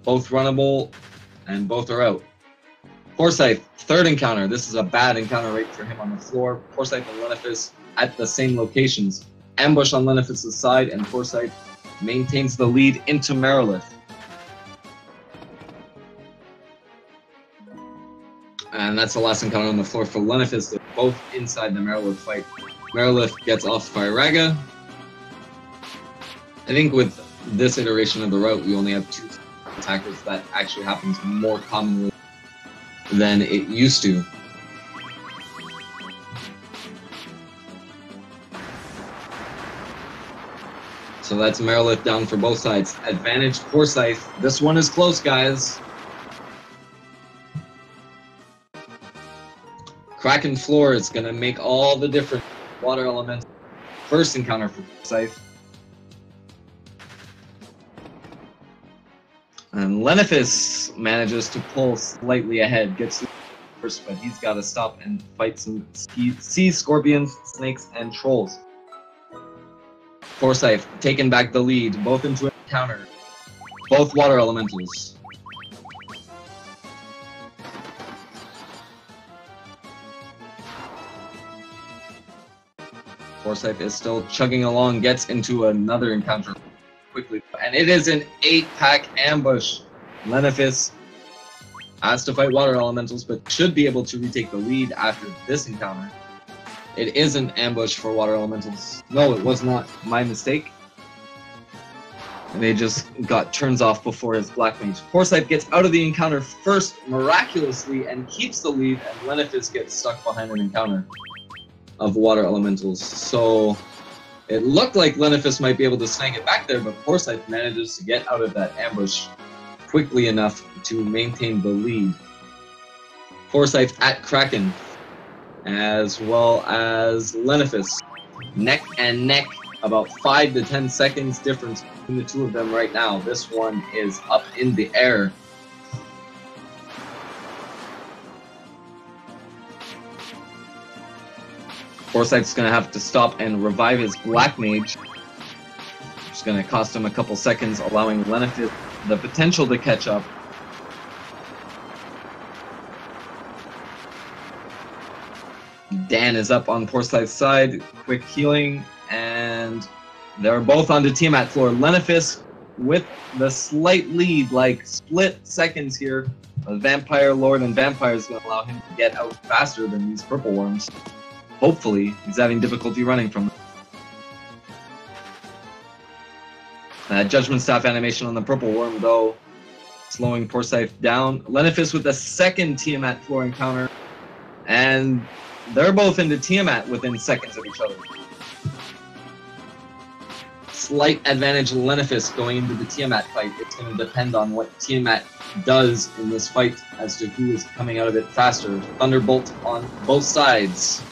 Both runnable, and both are out. Poorscythe, third encounter. This is a bad encounter rate for him on the floor. Poorscythe and Lenophis at the same locations. Ambush on Lenophis' side, and Poorscythe maintains the lead into Merilith. And that's the last encounter on the floor for Lenophis. They're both inside the Merilith fight. Merilith gets off Firaga. I think with this iteration of the route, we only have 2 attackers. That actually happens more commonly than it used to. So that's Merilith down for both sides. Advantage Poorscythe. This one is close, guys. Kraken floor is going to make all the difference. Water element. First encounter for Poorscythe. And Lenophis manages to pull slightly ahead, gets first, but he's got to stop and fight some sea scorpions, snakes, and trolls. Poorscythe taking back the lead, both into an encounter, both water elementals. Poorscythe is still chugging along, gets into another encounter quickly, and it is an 8-pack ambush. Lenophis has to fight water elementals, but should be able to retake the lead after this encounter. It is an ambush for water elementals. No, it was not. My mistake. And they just got turns off before his Black Mage. Poorscythe gets out of the encounter first, miraculously, and keeps the lead, and Lenophis gets stuck behind an encounter of Water Elementals. So it looked like Lenophis might be able to snag it back there, but Poorscythe manages to get out of that ambush quickly enough to maintain the lead. Poorscythe at Kraken, as well as Lenophis. Neck and neck, about 5 to 10 seconds difference between the two of them right now. This one is up in the air. Poorscythe's going to have to stop and revive his Black Mage. It's going to cost him a couple seconds, allowing Lenophis the potential to catch up. Dan is up on Poorscythe's side, quick healing, and they're both on the Tiamat floor. Lenophis with the slight lead, like split seconds here. The Vampire Lord and Vampire is going to allow him to get out faster than these Purple Worms. Hopefully, he's having difficulty running from them. Judgment Staff animation on the Purple Worm, though, slowing Poorscythe down. Lenophis with the second Tiamat floor encounter, and they're both into Tiamat within seconds of each other. Slight advantage Lenophis going into the Tiamat fight. It's going to depend on what Tiamat does in this fight as to who is coming out of it faster. Thunderbolt on both sides.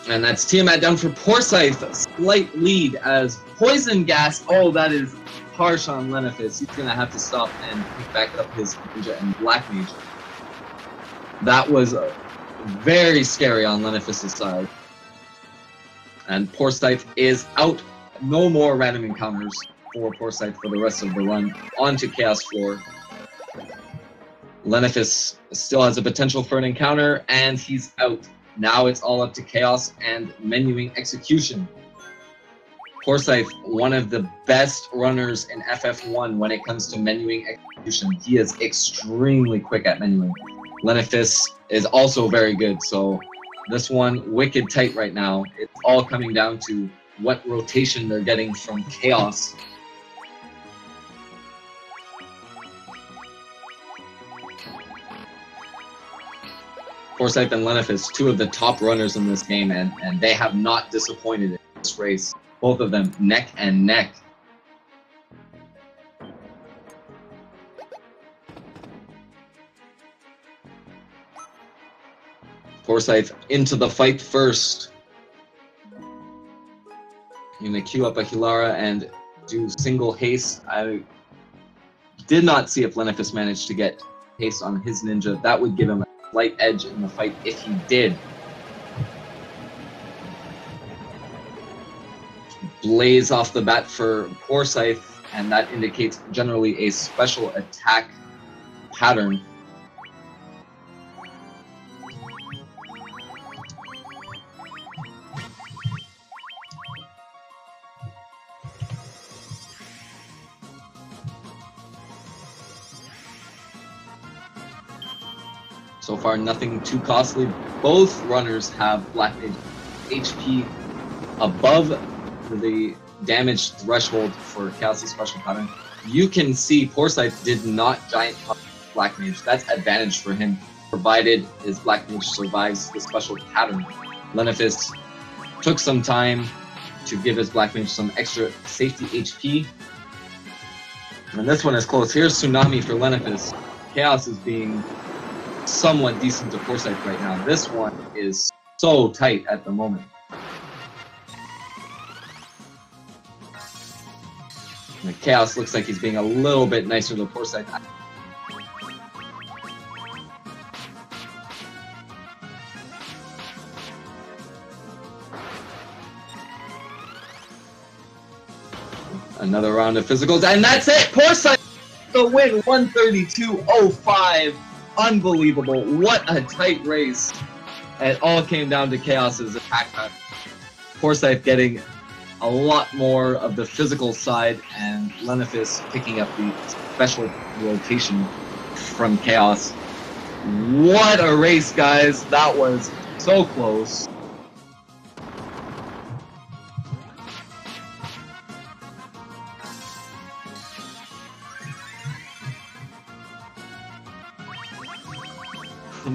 And that's Tiamat down for Poorscythe. Slight lead as Poison Gas. Oh, that is harsh on Lenophis. He's going to have to stop and pick back up his Ninja and Black Mage. That was very scary on Lenophis' side. And Poorscythe is out. No more random encounters for Poorscythe for the rest of the run. Onto Chaos Floor. Lenophis still has a potential for an encounter, and he's out. Now it's all up to Chaos and menuing execution. Poorscythe, one of the best runners in FF1 when it comes to menuing execution. He is extremely quick at menuing. Lenophis is also very good, so this one wicked tight right now. It's all coming down to what rotation they're getting from Chaos. Poorscythe and Lenophis, two of the top runners in this game, and they have not disappointed in this race. Both of them neck and neck. Poorscythe into the fight first. You're going to queue up a Hilara and do single haste. I did not see if Lenophis managed to get haste on his ninja. That would give him a slight edge in the fight if he did. Blaze off the bat for Poorscythe, and that indicates generally a special attack pattern. So far, nothing too costly. Both runners have Black Mage HP above the damage threshold for Chaos' special pattern. You can see Poorscythe did not giant pop Black Mage. That's advantage for him, provided his Black Mage survives the special pattern. Lenophis took some time to give his Black Mage some extra safety HP. And this one is close. Here's Tsunami for Lenophis. Chaos is being somewhat decent to Poorscythe right now. This one is so tight at the moment. And the Chaos looks like he's being a little bit nicer to Poorscythe. Another round of physicals, and that's it! Poorscythe the win, 132.05. Unbelievable. What a tight race. It all came down to Chaos's attack pattern. Poorscythe getting a lot more of the physical side, and Lenophis picking up the special rotation. from Chaos. What a race, guys! That was so close.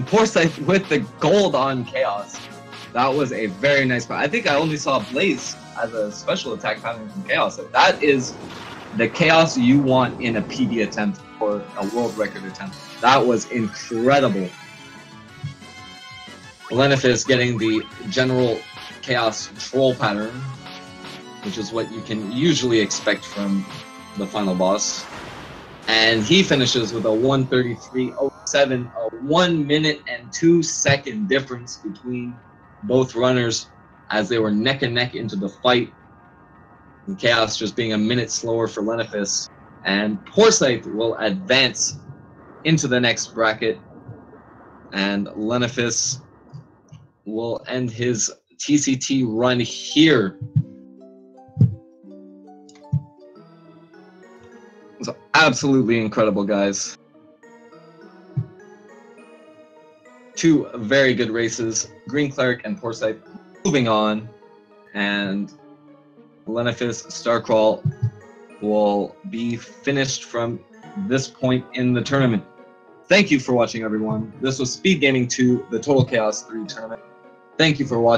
Poorscythe with the gold on Chaos. That was a very nice part. I think I only saw Blaze as a special attack pattern from Chaos. That is the Chaos you want in a PB attempt or a world record attempt. That was incredible. Lenophis getting the general Chaos troll pattern, which is what you can usually expect from the final boss. And he finishes with a 1:33.07, a 1 minute and 2 second difference between both runners as they were neck and neck into the fight. And Chaos just being a minute slower for Lenophis. And Poorscythe will advance into the next bracket. And Lenophis will end his TCT run here. It was absolutely incredible, guys. Two very good races. GreenCleric and Poorscythe moving on. And Lenophis Starcrawl will be finished from this point in the tournament. Thank you for watching, everyone. This was Speed Gaming 2, the Total Chaos 3 tournament. Thank you for watching.